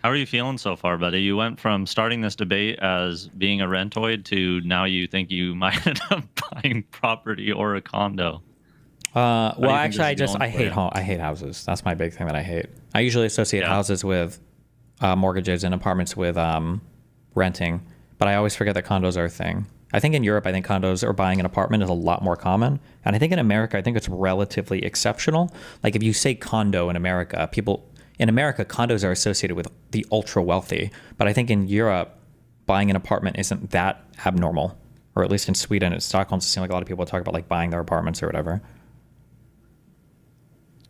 How are you feeling so far, buddy? You went from starting this debate as being a rentoid to now you think you might end up buying property or a condo. How Well, do you think actually, this is going I for hate you? I hate houses. That's my big thing that I hate. I usually associate Yeah. houses with mortgages and apartments with renting, but I always forget that condos are a thing. I think in Europe, I think condos or buying an apartment is a lot more common, and I think in America, I think it's relatively exceptional. Like if you say condo in America, people in America, condos are associated with the ultra wealthy, but I think in Europe, buying an apartment isn't that abnormal, or at least in Sweden and Stockholm, it seems like a lot of people talk about like buying their apartments or whatever.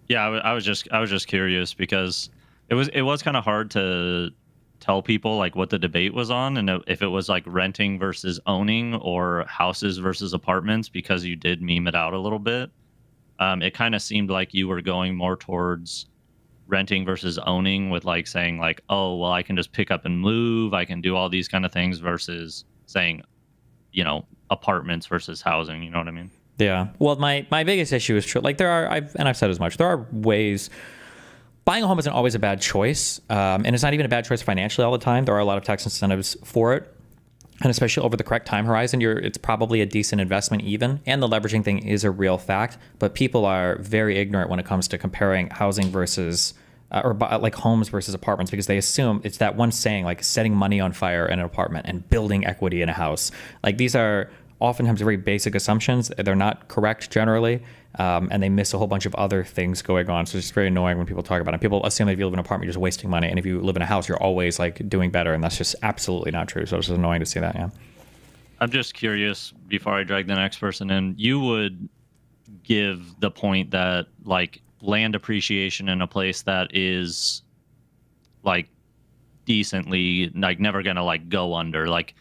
Yeah, I was just curious because it was kind of hard to tell people like what the debate was on and if it was like renting versus owning or houses versus apartments because you did meme it out a little bit. It kind of seemed like you were going more towards renting versus owning with like saying like, oh, well, I can just pick up and move. I can do all these kind of things versus saying, apartments versus housing. You know what I mean? Yeah. Well, my biggest issue is true. Like I've said as much. There are ways. Buying a home isn't always a bad choice, and it's not even a bad choice financially all the time. There are a lot of tax incentives for it, and especially over the correct time horizon, it's probably a decent investment even. And the leveraging thing is a real fact, but people are very ignorant when it comes to comparing housing versus like homes versus apartments because they assume it's that one saying like setting money on fire in an apartment and building equity in a house. Like these are oftentimes very basic assumptions. They're not correct generally, and they miss a whole bunch of other things going on. So it's very annoying when people talk about it. People assume that if you live in an apartment, you're just wasting money, and if you live in a house, you're always like doing better, and that's just absolutely not true. So it's just annoying to see that. Yeah. I'm just curious before I drag the next person in, you would give the point that like land appreciation in a place that is like decently like never gonna like go under. Like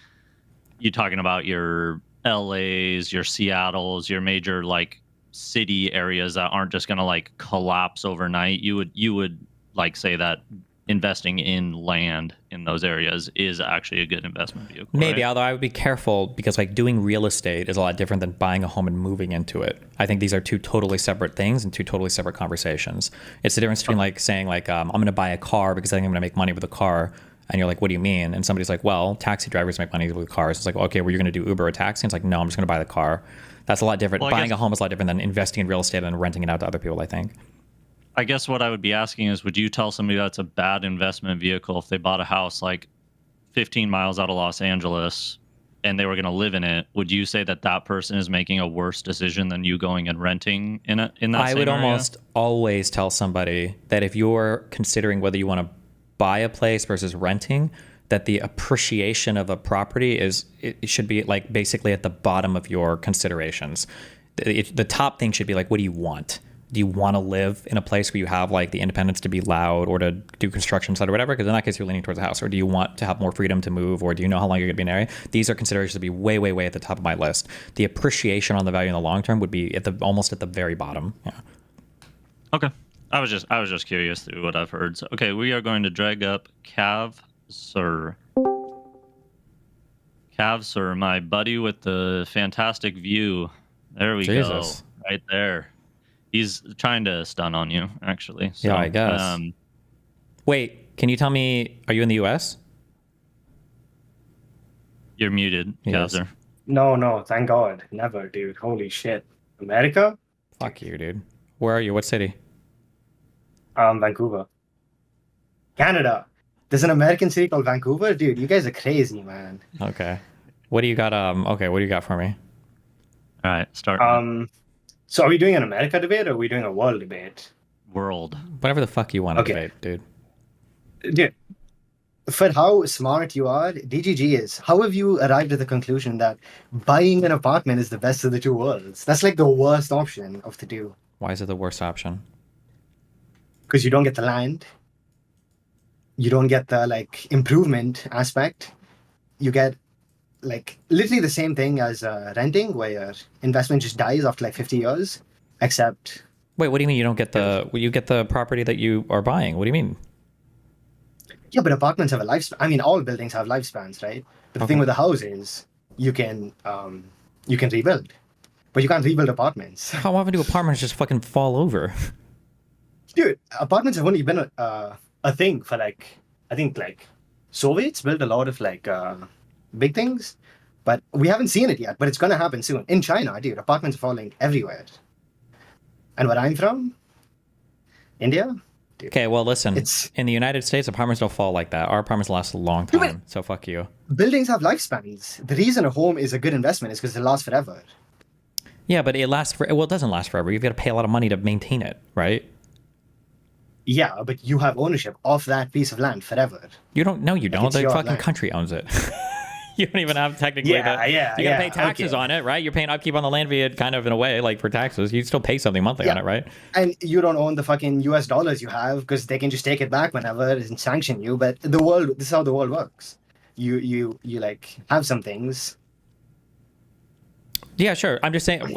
you talking about your LAs, your Seattles, your major like city areas that aren't just gonna like collapse overnight. You would like say that investing in land in those areas is actually a good investment vehicle, Maybe, right? although I would be careful because like doing real estate is a lot different than buying a home and moving into it. I think these are two totally separate things and two totally separate conversations. It's the difference between like saying like I'm going to buy a car because I think I'm going to make money with a car, and you're like, what do you mean? And somebody's like, well, taxi drivers make money with cars. It's like, okay, well, you're going to do Uber or taxi? And it's like, no, I'm just going to buy the car. That's a lot different. Well, I Buying guess a home is a lot different than investing in real estate and renting it out to other people, I think. I guess what I would be asking is, would you tell somebody that's a bad investment vehicle if they bought a house like 15 miles out of Los Angeles and they were going to live in it? Would you say that that person is making a worse decision than you going and renting in that I same would area? almost always tell somebody that if you're considering whether you want to buy a place versus renting, that the appreciation of a property it should be like basically at the bottom of your considerations. The top thing should be like, what do you want? Do you want to live in a place where you have like the independence to be loud or to do construction side or whatever? Because in that case, you're leaning towards a house. Or do you want to have more freedom to move? Or do you know how long you're going to be in an area? These are considerations to be way, way, way at the top of my list. The appreciation on the value in the long term would be almost at the very bottom. Yeah. Okay. I was just curious through what I've heard. So, okay, we are going to drag up Sir. Sir, my buddy with the fantastic view. There we Jesus. go. Right there. He's trying to stun on you, actually. So, Yeah, I guess. Wait, can you tell me, are you in the US? you're muted, Yes. Kavzer. No, no, thank God. Never, dude. Holy shit. America? Fuck you, dude. Where are you? What city? Vancouver. Canada. There's an American city called Vancouver? Dude, you guys are crazy, man. Okay. What do you got? Okay, what do you got for me? All right, start So are we doing an America debate or are we doing a world debate? world. Whatever the fuck you want to Okay. debate, dude. Dude, for how smart you are, DGG is. How have you arrived at the conclusion that buying an apartment is the best of the two worlds? That's like the worst option of the two. Why is it the worst option? Because you don't get the land. You don't get the like improvement aspect. You get like literally the same thing as renting, where your investment just dies after like 50 years, except Wait, what do you mean you don't get you get the property that you are buying? What do you mean? yeah, but apartments have a lifespan. I mean, all buildings have lifespans, right? But the thing Okay. with the house is you can rebuild, but you can't rebuild apartments. How often do apartments just fucking fall over? Dude, apartments have only been a thing for like I think like Soviets built a lot of like big things, but we haven't seen it yet. But it's gonna happen soon in China, dude. Apartments are falling everywhere. And where I'm from, India. Dude, Okay, well, listen. it's In the United States, apartments don't fall like that. Our apartments last a long Dude, time. So fuck you. buildings have lifespans. The reason a home is a good investment is because it lasts forever. Yeah, but it lasts for. Well, it doesn't last forever. You've got to pay a lot of money to maintain it, right? Yeah, but you have ownership of that piece of land forever. You don't. No, you don't. it's The your fucking land. country owns it. You don't even have technically. Yeah, yeah, You gotta yeah, pay taxes okay. on it, right? You're paying upkeep on the land via kind of in a way, like for taxes. You still pay something monthly on Yeah. it, right? And you don't own the fucking US dollars you have because they can just take it back whenever and sanction you. But the world, this is how the world works. You like have some things. Yeah, sure. I'm just saying,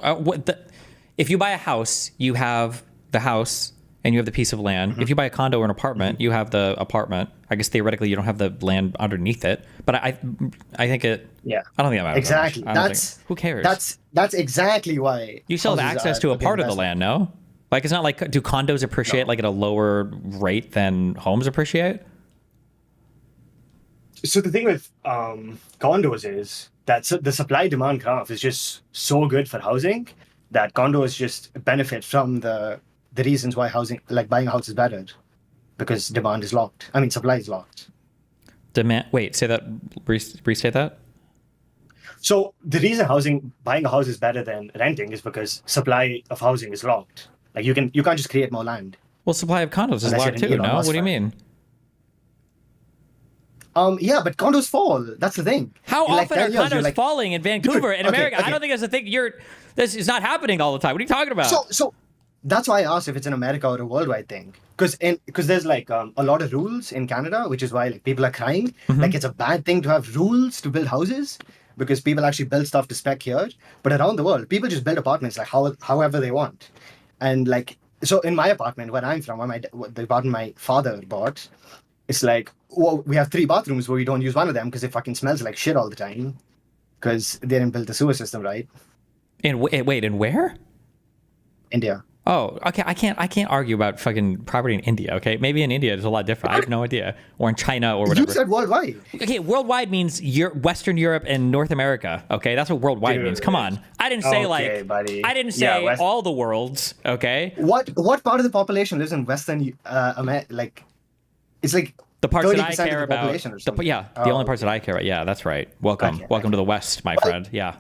if you buy a house, you have the house and you have the piece of land. If you buy a condo or an apartment, you have the apartment. I guess theoretically you don't have the land underneath it. But I think it. Yeah, I don't think that matters. exactly. That much. I don't That's think- who cares. That's exactly why you still have houses access are to a good part of the investment. land, no? Like it's not like do condos appreciate like at a lower rate than homes appreciate? So the thing with condos is that the supply demand graph is just so good for housing that condos just benefit from the reasons why housing, like buying a house, is better because demand is locked. I mean, supply is locked. Demand. Wait, say that. Restate that. So the reason buying a house is better than renting is because supply of housing is locked. Like you can't just create more land. Well, supply of condos is Unless locked you're too. an Elon No, Musk what do you fan. mean? Yeah, but condos fall. That's the thing. How In, like, often are 10 years, you're condos like- falling in Vancouver in okay, America? I okay. don't think that's a thing. This is not happening all the time. What are you talking about? So that's why I asked if it's in America or a worldwide thing. Because there's like a lot of rules in Canada, which is why like people are crying. Like it's a bad thing to have rules to build houses because people actually build stuff to spec here. But around the world, people just build apartments like however they want. And like so in my apartment where I'm from, the apartment my father bought, it's like well, we have 3 bathrooms, but we don't use one of them because it fucking smells like shit all the time. Because they didn't build the sewer system right. Wait, in where? India. Oh, okay. I can't argue about fucking property in India. Okay, maybe in India it's a lot different. I have no idea. Or in China or You whatever. said worldwide. Okay, worldwide means Western Europe and North America. Okay, that's what worldwide Dude. means. Come on, I didn't say Okay, like buddy. I didn't Yeah, say all the worlds. Okay, What part of the population lives in Western like it's like the parts that I 30% of care the about. population or something. The Oh, only parts that I care about. Yeah, that's right. Welcome, Okay, welcome to the West, my friend. Yeah.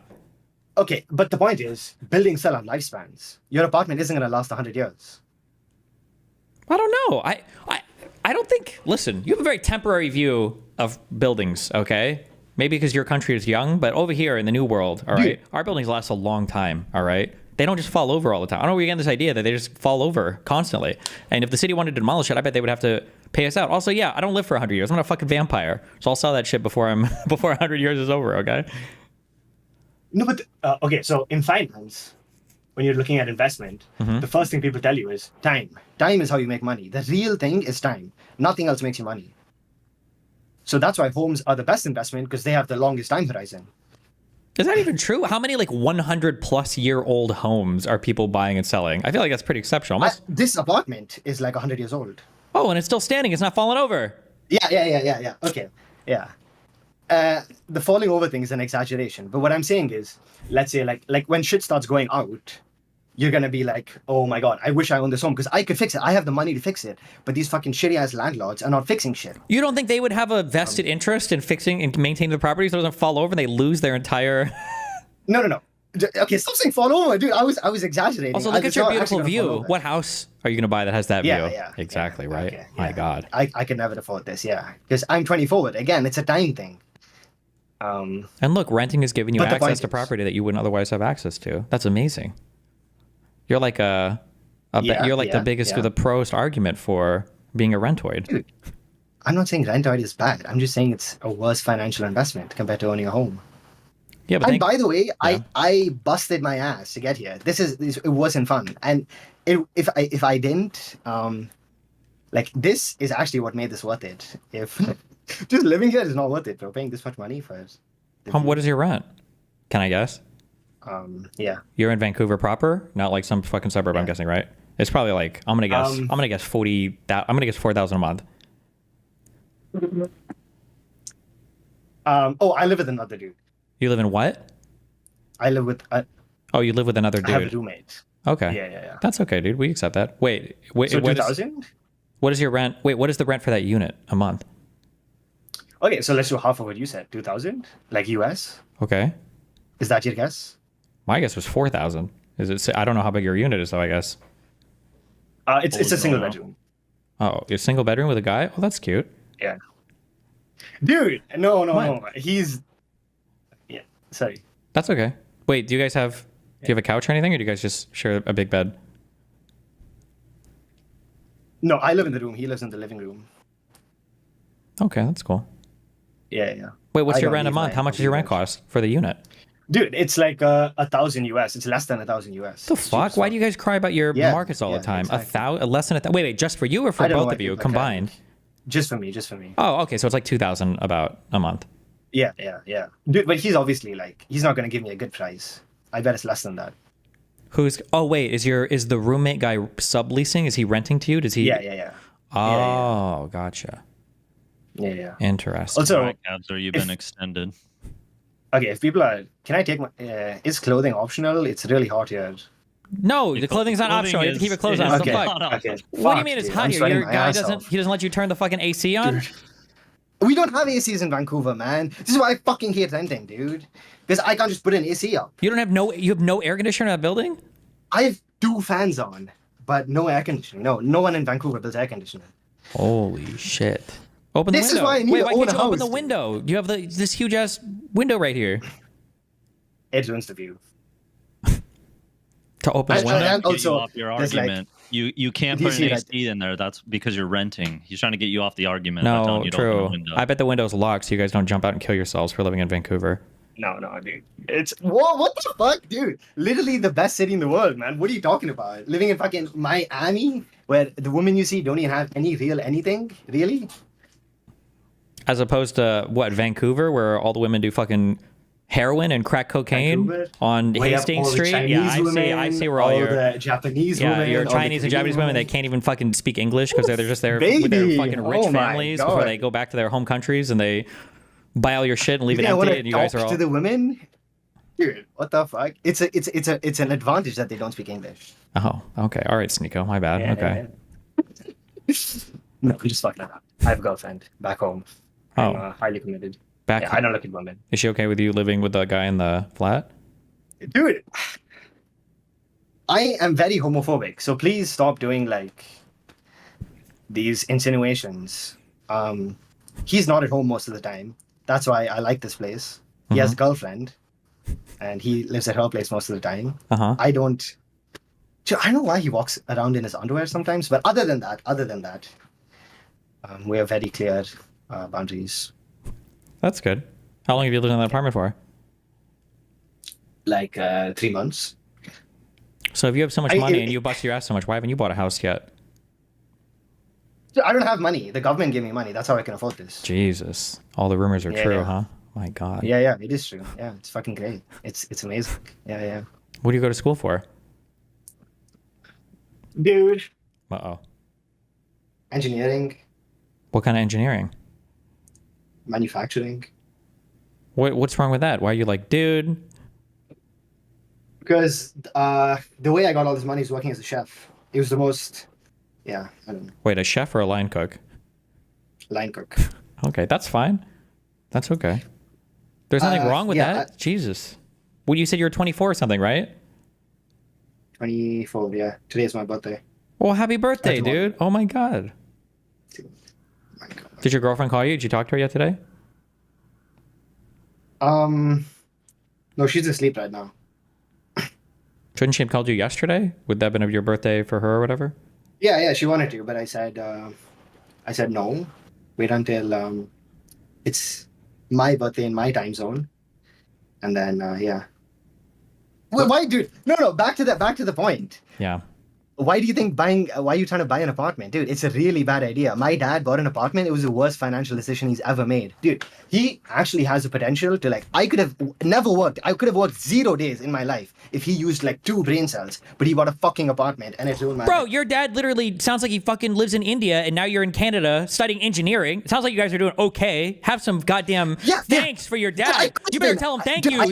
Okay, but the point is, buildings still have lifespans. Your apartment isn't going to last 100 years. I don't know. I don't think. Listen, you have a very temporary view of buildings. Okay, maybe because your country is young, but over here in the new world, all right, our buildings last a long time. All right, they don't just fall over all the time. I don't know where you get this idea that they just fall over constantly. And if the city wanted to demolish it, I bet they would have to pay us out. Also, yeah, I don't live for 100 years. I'm not a fucking vampire, so I'll sell that shit before 100 years is over. Okay. No, but okay, so in finance, when you're looking at investment, the first thing people tell you is time. Time is how you make money. The real thing is time. Nothing else makes you money. So that's why homes are the best investment because they have the longest time horizon. Is that even true? How many like 100+ year old homes are people buying and selling? I feel like that's pretty exceptional. This apartment is like 100 years old. Oh, and it's still standing. It's not falling over. Yeah. Okay, yeah. The falling over thing is an exaggeration, but what I'm saying is, let's say like when shit starts going out, you're gonna be like, oh my god, I wish I owned this home because I could fix it. I have the money to fix it, but these fucking shitty ass landlords are not fixing shit. You don't think they would have a vested interest in fixing and maintaining the property so it doesn't fall over and they lose their entire... No. Okay, stop saying fall over, dude. I was exaggerating. Also, look at It's your not beautiful actually gonna fall view. over. What house are you going to buy that has that Yeah, view? yeah. Exactly, yeah, right? okay, My yeah. God. I could never afford this, yeah, because I'm 24. Again, it's a time thing. And look, renting is giving you But the access point to is- property that you wouldn't otherwise have access to. That's amazing. You're like Yeah, the biggest, yeah. the proest argument for being a rentoid. Dude, I'm not saying rentoid is bad. I'm just saying it's a worse financial investment compared to owning a home. Yeah, but And by the way, yeah. I busted my ass to get here. It wasn't fun. And if I didn't, like this is actually what made this worth it. If just living here is not worth it, bro. Paying this much money for it. What is your rent? Can I guess? Yeah. You're in Vancouver proper, not like some fucking suburb. I'm guessing, right? It's probably like I'm gonna guess 40. I'm gonna guess 4,000 a month. Oh, I live with another dude. You live in what? I live with. Oh, you live with another I have a dude. roommate. Okay. Yeah. That's okay, dude. We accept that. Wait, So what is 2,000. what is your rent? Wait, what is the rent for that unit a month? Okay, so let's do half of what you said. 2,000, like US. Okay. Is that your guess? My guess was 4,000. Is it? I don't know how big your unit is though. I guess. It's a single no. bedroom. Oh, you're single bedroom with a guy? Oh, that's cute. Yeah. Dude, no. What? He's. Yeah. Sorry. That's okay. Wait, do you have a couch or anything, or do you guys just share a big bed? No, I live in the room. He lives in the living room. Okay, that's cool. Yeah. Wait, what's I your don't rent a leave month? my How much does your rent computers. cost for the unit? Dude, it's like 1,000 US. It's less than 1,000 US. The It's cheap fuck? as Why fuck. do you guys cry about your Yeah, markets all the yeah, time? exactly. Less than wait, just for you or for I don't know both why of you people are combined? crying. Just for me. Oh, okay, so it's like 2,000 about a month. Yeah. Dude, but he's obviously like, he's not going to give me a good price. I bet it's less than that. Who's? Oh, wait, is the roommate guy subleasing? Is he renting to you? Does he? Yeah. Oh, gotcha. Yeah. Interesting. Also, Right, Cabs, or you've been extended. okay, if people are, can I take my, is clothing optional? It's really hot here. No, the clothing's not Clothing optional. You have to keep your clothes is- on. What Okay, the fuck? okay. What do you Fuck, mean it's dude, hot I'm here? sweating Your my guy ass doesn't. off. He doesn't let you turn the fucking AC on. Dude. We don't have ACs in Vancouver, man. This is why I fucking hate renting, dude. Because I can't just put an AC up. You have no air conditioner in that building. I have 2 fans on, but no air conditioning. No one in Vancouver builds air conditioning. Holy shit! Open the This window. is why I need Wait, to why own can't a you open house, the dude. window? You have this huge ass window right here It ruins the view. to open the I- window. I- Trying to get also, you off your there's, like- argument. You can't Do you put see an that- AC in there. That's because you're renting. He's trying to get you off the argument by telling No, you to open true. the window. I bet the window's locked, so you guys don't jump out and kill yourselves for living in Vancouver. No, dude. It's what the fuck, dude? Literally the best city in the world, man. What are you talking about? Living in fucking Miami, where the women you see don't even have any real anything, really? As opposed to what, Vancouver, where all the women do fucking heroin and crack cocaine Vancouver, on where you have Hastings all the Street. Chinese Yeah, I women, see where all your the Japanese yeah, women, your all the Chinese and Japanese Korean women that can't even fucking speak English because they're just there Baby! with their fucking rich Oh my families before God. they go back to their home countries and they buy all your shit and leave it I want empty, to and you guys talk are all to the women. Dude, what the fuck? It's an advantage that they don't speak English. oh, okay, all right, Sneeko, my bad. Yeah, okay. yeah. No, I'm just fucking up. I have a girlfriend back home. I'm Oh. highly committed. Back Yeah, I don't look at women. Is she okay with you living with the guy in the flat? Dude, I am very homophobic, so please stop doing like these insinuations. He's not at home most of the time. That's why I like this place. He has a girlfriend, and he lives at her place most of the time. I don't know why he walks around in his underwear sometimes, but other than that, we have very clear boundaries. That's good. How long have you lived in that apartment for? Like 3 months. So if you have so much money and you bust your ass so much, why haven't you bought a house yet? I don't have money. The government gave me money. That's how I can afford this. Jesus. All the rumors are Yeah, true, yeah. huh? My God. Yeah, it is true. Yeah, it's fucking great. It's amazing. Yeah. What do you go to school for? Dude. Uh-oh. Engineering, What kind of engineering? manufacturing. What's wrong with that? Why are you like, dude? Because the way I got all this money is working as a chef. It was the most, I don't know, Wait, a chef or a line cook? line cook. Okay, that's fine. That's okay. There's nothing wrong with yeah, that. Jesus. Well, you said you were 24 or something, right? 24, yeah. Today is my birthday. Well, happy birthday, That's one. dude. Oh my God. My God. Did your girlfriend call you? Did you talk to her yet today? No, she's asleep right now. Shouldn't she have called you yesterday? Would that have been your birthday for her or whatever? Yeah, she wanted to, but I said no. Wait until it's my birthday in my time zone, and then yeah. Wait, why, dude? No. Back to the point. Yeah. why do you think why are you trying to buy an apartment? Dude, it's a really bad idea. My dad bought an apartment. It was the worst financial decision he's ever made. Dude, he actually has the potential to I could have never worked. I could have worked 0 days in my life if he used 2 brain cells, but he bought a fucking apartment and it ruined my Bro, life. your dad literally sounds like he fucking lives in India and now you're in Canada studying engineering. It sounds like you guys are doing okay. Have some goddamn thanks for your dad. You better tell him thank you.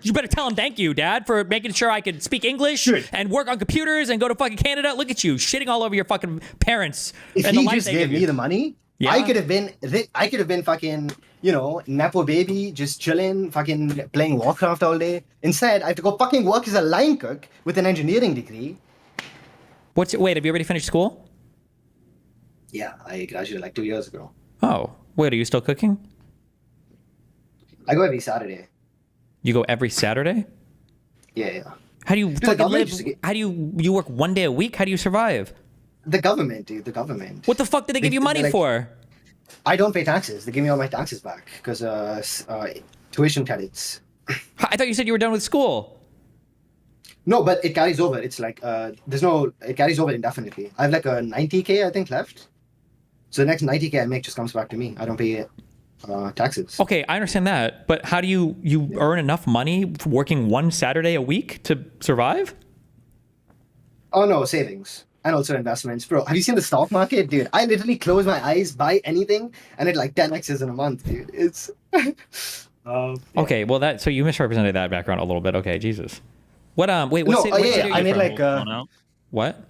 You better tell him thank you, Dad, for making sure I could speak English and work on computers and go to fucking Canada. Look at you, shitting all over your fucking parents. If and he the life just they gave give me you. the money, Yeah. I could have been fucking, Nepo baby, just chilling, fucking playing Warcraft all day. Instead, I have to go fucking work as a line cook with an engineering degree. Wait, have you already finished school? Yeah, I graduated 2 years ago. Oh, wait, are you still cooking? I go every Saturday. You go every Saturday? Yeah. How do you like fucking live? government- How do you work 1 day a week? How do you survive? The government, dude, the government. What the fuck did they give you money for? I don't pay taxes. They give me all my taxes back because tuition credits. I thought you said you were done with school. No, but it carries over. It's it carries over indefinitely. I have a 90K, I think, left. So the next 90K I make just comes back to me. I don't pay taxes. Okay, I understand that, but how do you earn enough money working 1 Saturday a week to survive? Oh no, savings. And also investments. Bro, have you seen the stock market? Dude, I literally close my eyes, buy anything, and it 10x's in a month, dude. It's... yeah. Okay, well so you misrepresented that background a little bit. Okay, Jesus. What what No, city, what city I are you made from? Going out. What?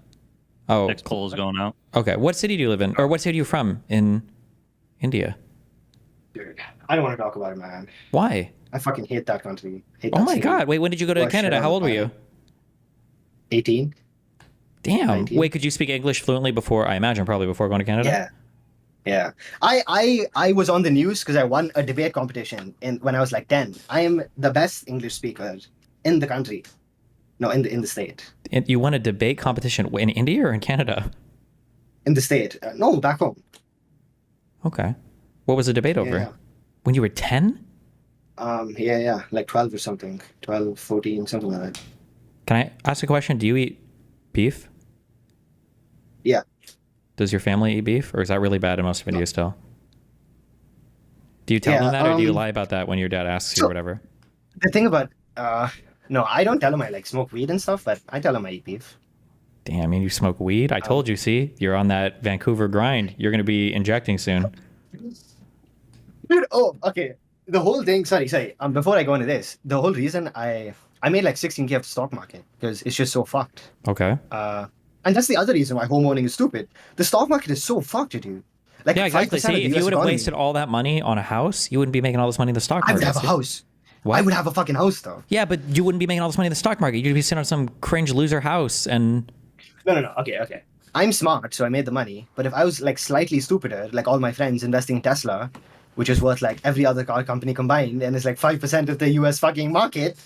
Oh, Next poll is going out. okay. What city do you live in? Or what city are you from in India? Dude, I don't want to talk about it, man. Why? I fucking hate that country. Hate Oh that my city. god. Wait, when did you go to Well, Canada? shit, How old were I'm you? 18. Damn. 19. Wait, could you speak English fluently before, I imagine probably before going to Canada? Yeah. I was on the news because I won a debate competition when I was 10. I am the best English speaker in the country. No, in the state. And you won a debate competition in India or in Canada? In the state. No, back home. Okay. What was the debate over? Yeah. When you were 10? Yeah. 12 or something. 12, 14, something like that. Can I ask a question? Do you eat beef? Yeah. Does your family eat beef? Or is that really bad in most of India still? Do you tell them that or do you lie about that when your dad asks you or whatever? The thing about... no, I don't tell him I smoke weed and stuff, but I tell him I eat beef. Damn, you smoke weed? I told you, see? You're on that Vancouver grind. You're going to be injecting soon. Dude, oh, okay. The whole thing, sorry. Before I go into this, the whole reason I made 16K off the stock market because it's just so fucked. Okay. And that's the other reason why home owning is stupid. The stock market is so fucked, dude. Yeah, exactly. 5% See, of the if US you would have economy, wasted all that money on a house, you wouldn't be making all this money in the stock I market. would have a see? house. What? I would have a fucking house, though. Yeah, but you wouldn't be making all this money in the stock market. You'd be sitting on some cringe loser house and... No. Okay. I'm smart, so I made the money. But if I was slightly stupider, like all my friends investing in Tesla, which is worth every other car company combined, and it's 5% of the US fucking market,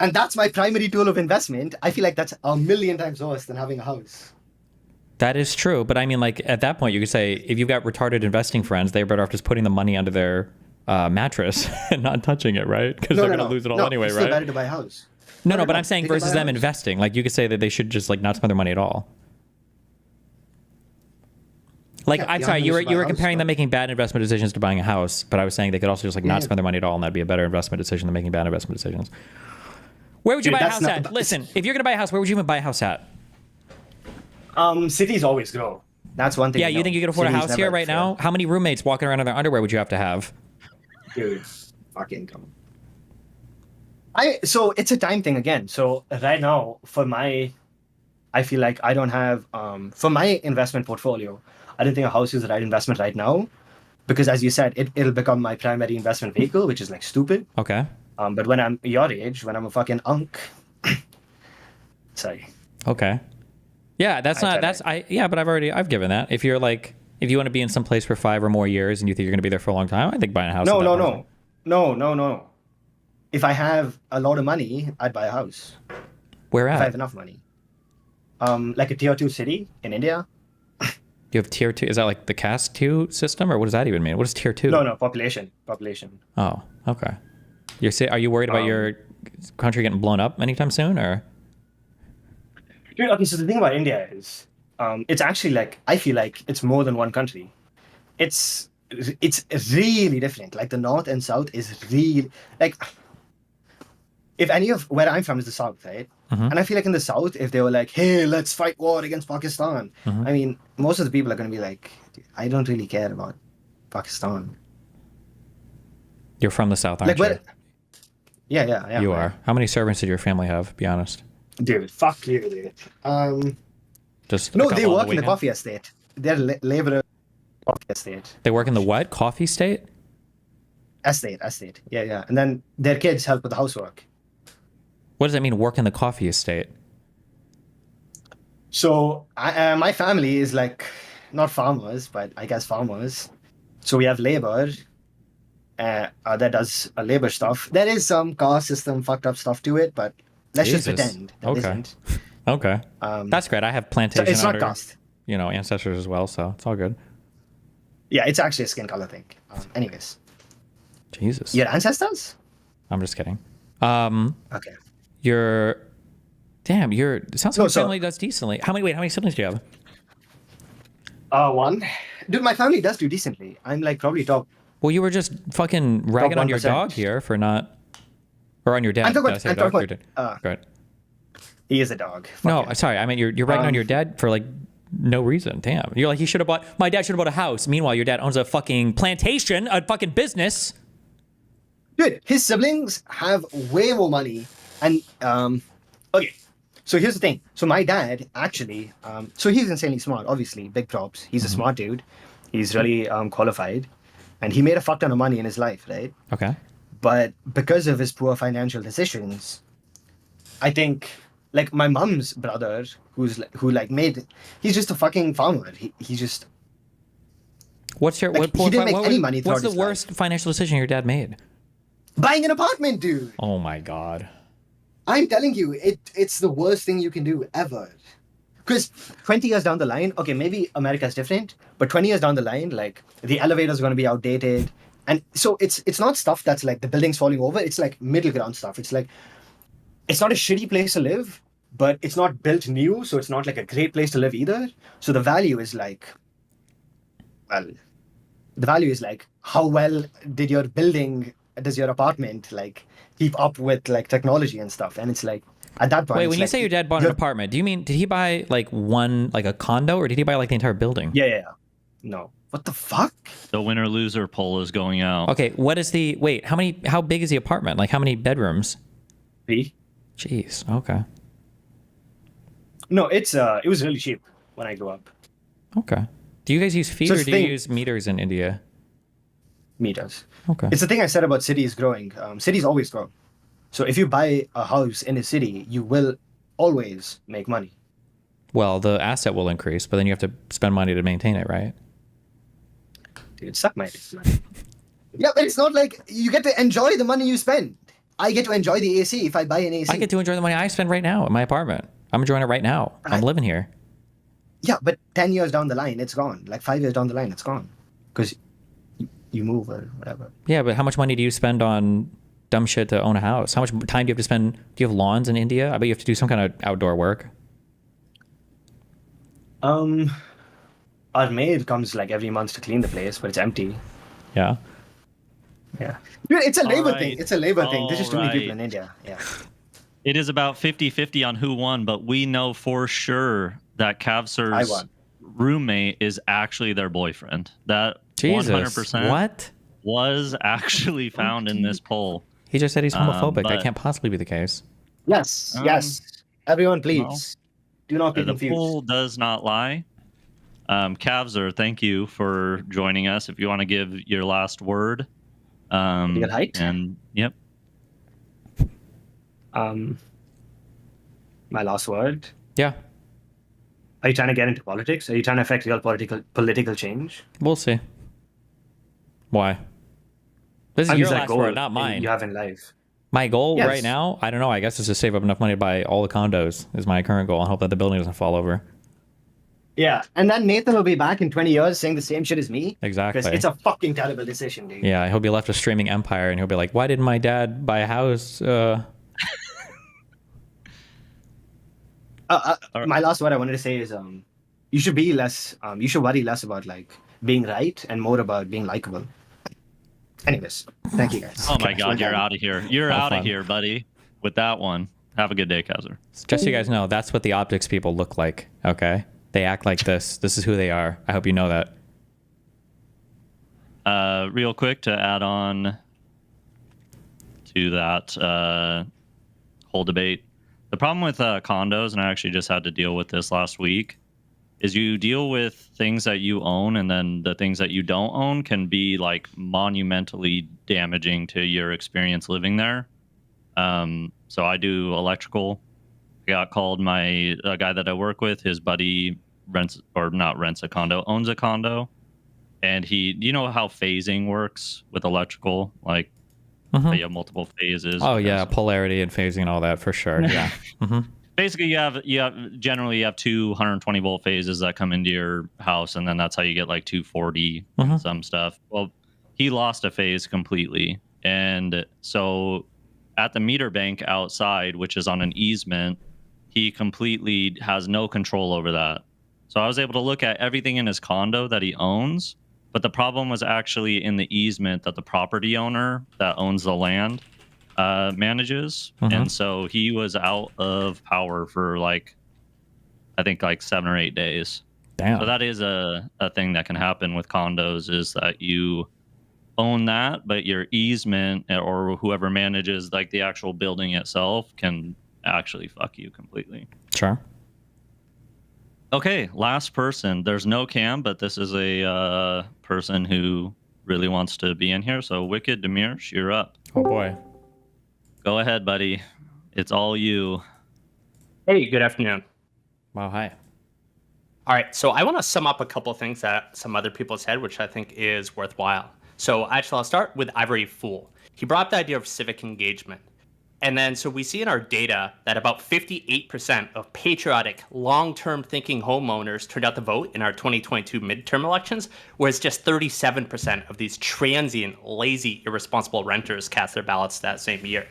and that's my primary tool of investment, I feel that's a million times worse than having a house. That is true. But I mean, at that point, you could say, if you've got retarded investing friends, they're better off just putting the money under their mattress and not touching it, right? Because they're going to lose it all anyway, it's right? still better to buy a house. No, but I'm saying They could versus buy a them house. investing. You could say that they should just not spend their money at all. I'm the sorry, you argument is to buy were a house, comparing them though. making bad investment decisions to buying a house, but I was saying they could also just not spend their money at all, and that'd be a better investment decision than making bad investment decisions. Where would you Dude, buy a that's house not at? the- Listen, if you're gonna buy a house, where would you even buy a house at? Cities always grow. That's one thing. Yeah, you think you could afford a Cities house never here right now? fail. How many roommates walking around in their underwear would you have to have? Dude, fucking come. So it's a time thing again. So right now, I feel I don't have for my investment portfolio, I don't think a house is the right investment right now, because as you said, it'll become my primary investment vehicle, which is stupid. Okay. But when I'm your age, when I'm a fucking unk, sorry. Okay. Yeah, but I've given that. If you're if you want to be in some place for 5 or more years and you think you're going to be there for a long time, I think buying a house. No. If I have a lot of money, I'd buy a house. Where If I at? have enough money. Like a tier 2 city in India. You have tier 2. Is that the caste 2 system, or what does that even mean? What is tier 2? No, population. Oh, okay. Are you worried about your country getting blown up anytime soon, or? Dude, okay, so the thing about India is, it's actually like I feel like it's more than one country. It's it's really different. Like the north and south is really like if any of where I'm from is the south, right? Mhm. And I feel like in the south, if they were like, "Hey, let's fight war against Pakistan," I mean, most of the people are going to be like, "I don't really care about Pakistan." You're from the South, aren't Like, you? where? Yeah, I am, You right? are. How many servants did your family have? Be honest. Dude, fuck you, dude. Just a No, couple they on work in the weekend? coffee estate. They're laborer coffee estate. They work in the what? Coffee state? Estate. Yeah. And then their kids help with the housework. What does that mean? Work in the coffee estate? So my family is like not farmers, but I guess farmers. So we have labor that does labor stuff. There is some caste system fucked up stuff to it, but let's just Jesus. pretend that Okay. isn't. Okay. Um, That's great. I have So plantation it's not owner, caste. ancestors as well, so it's all good. Yeah, it's actually a skin color thing. Anyways, Jesus. your ancestors? I'm just kidding. Okay. It sounds like No, your so- family does decently. How many siblings do you have? One. Dude, my family does do decently. I'm like probably top. Well, you were just fucking ragging on your 1%. dog here for not, or on your dad. I'm talking Did I about- say I'm dog? talking Your dad. about, Go ahead. He is a dog. Fuck No, him. sorry. I mean, you're ragging on your dad for like no reason. Damn. You're like, my dad should have bought a house. Meanwhile, your dad owns a fucking plantation, a fucking business. Dude, his siblings have way more money. And, okay. So here's the thing. So my dad actually, so he's insanely smart, obviously. Big props. He's a smart dude. He's really qualified. And he made a fuck ton of money in his life, right? Okay. But because of his poor financial decisions, I think like my mom's brother, he's just a fucking farmer. He just What's your, Like, he didn't make any money what's throughout the his worst financial decision your dad made? buying an apartment, dude. Oh my God. I'm telling you, it's the worst thing you can do ever. Because 20 years down the line, okay, maybe America's different, but 20 years down the line, like the elevators are going to be outdated. And so it's not stuff that's like the building's falling over. It's like middle ground stuff. It's like, it's not a shitty place to live, but it's not built new. So it's not like a great place to live either. So the value is like, well, the value is like, how well does your apartment like keep up with like technology and stuff? And it's like, at that point, Wait, it's when you like, say your dad bought an apartment, do you mean, did he buy like a condo, or did he buy like the entire building? Yeah. No. What the fuck? The winner loser poll is going out. Okay, how big is the apartment? Like how many bedrooms? 3? Jeez, okay. No, it was really cheap when I grew up. Okay. Do you guys use feet So or it's do you thing- use meters in India? Meters. Okay. It's the thing I said about cities growing. Cities always grow. So if you buy a house in a city, you will always make money. Well, the asset will increase, but then you have to spend money to maintain it, right? Dude, suck my dick, man. Yeah, but it's not like you get to enjoy the money you spend. I get to enjoy the AC if I buy an AC. I get to enjoy the money I spend right now in my apartment. I'm enjoying it right now. I'm living here. Yeah, but 10 years down the line, it's gone. Like 5 years down the line, it's gone. Because you move or whatever. Yeah, but how much money do you spend on dumb shit to own a house? How much time do you have to spend? Do you have lawns in India? I bet you have to do some kind of outdoor work. Our maid comes like every month to clean the place, but it's empty. Yeah. Yeah. Dude, it's a labor right. thing. It's a labor thing. There's just too many people Alright. in India. Yeah. It is about 50-50 on who won, but we know for sure that I Kavser's won. roommate is actually their boyfriend. That Jesus. 100% What? was actually found in this poll. He just said he's homophobic. That but- can't possibly be the case. Yes. Um, Yes. Everyone, please. Do not be The confused. poll does not lie. Kavser, thank you for joining us. If you want to give your last word. Your height? And yep. My last word. Yeah. Are you trying to get into politics? Are you trying to affect real political change? We'll see. Why? This is Is your that last goal word, not mine. you have in life? My goal Yes. right now, I don't know. I guess is to save up enough money to buy all the condos. Is my current goal, and hope that the building doesn't fall over. Yeah. And then Nathan will be back in 20 years saying the same shit as me. Exactly. Because it's a fucking terrible decision, dude. Yeah, he'll be left a streaming empire, and he'll be like, "Why didn't my dad buy a house?" All right. My last word I wanted to say is you should be less you should worry less about like being right and more about being likable. Anyways, thank you guys. Oh my That's my God, you're time. out of here. You're Have out of fun. here, buddy. With that one. Have a good day, Kaiser. Just so you guys know, that's what the optics people look like. Okay, they act like this. This is who they are. I hope you know that. Real quick to add on to that whole debate. The problem with condos, and I actually just had to deal with this last week, is you deal with things that you own, and then the things that you don't own can be like monumentally damaging to your experience living there. So I do electrical. I got called a guy that I work with, his buddy rents a condo, owns a condo. And you know how phasing works with electrical? Like, you have multiple phases. Oh yeah, polarity and phasing and all that for sure. Yeah. Basically, you have 220 volt phases that come into your house, and then that's how you get like 240 and some stuff. Well, he lost a phase completely, and so at the meter bank outside, which is on an easement, he completely has no control over that. So I was able to look at everything in his condo that he owns, but the problem was actually in the easement that the property owner that owns the land manages. And so he was out of power for like, I think like 7 or 8 days. Damn. So that is a thing that can happen with condos, is that you own that, but your easement or whoever manages like the actual building itself can actually fuck you completely. Sure. Okay, last person. There's no cam, but this is a person who really wants to be in here. So Wicked Demirsh, you're up. Oh boy. Go ahead, buddy. It's all you. Hey, good afternoon. Wow. Hi. All right, so I want to sum up a couple of things that some other people said, which I think is worthwhile. So actually, I'll start with Ivory Fool. He brought up the idea of civic engagement. And then, so we see in our data that about 58% of patriotic, long-term thinking homeowners turned out to vote in our 2022 midterm elections, whereas just 37% of these transient, lazy, irresponsible renters cast their ballots that same year.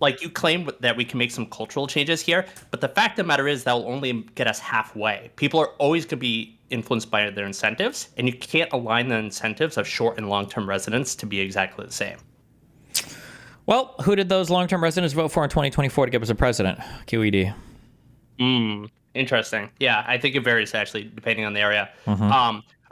Like, you claim that we can make some cultural changes here, but the fact of the matter is that will only get us halfway. People are always going to be influenced by their incentives, and you can't align the incentives of short and long-term residents to be exactly the same. Well, who did those long-term residents vote for in 2024 to give us a president? QED. Interesting. Yeah, I think it varies actually depending on the area.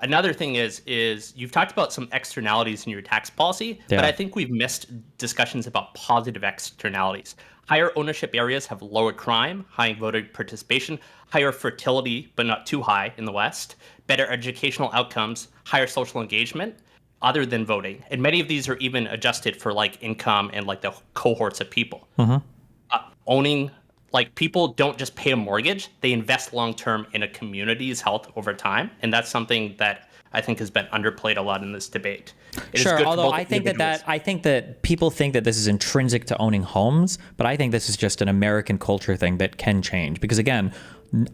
Another thing is you've talked about some externalities in your tax policy, but I think we've missed discussions about positive externalities. Higher ownership areas have lower crime, high voter participation, higher fertility, but not too high in the West, better educational outcomes, higher social engagement, other than voting. And many of these are even adjusted for like income and like the cohorts of people. Owning, like, people don't just pay a mortgage, they invest long-term in a community's health over time. And that's something that I think has been underplayed a lot in this debate. It is Sure, good for although both I think individuals. I think that people think that this is intrinsic to owning homes, but I think this is just an American culture thing that can change. Because again,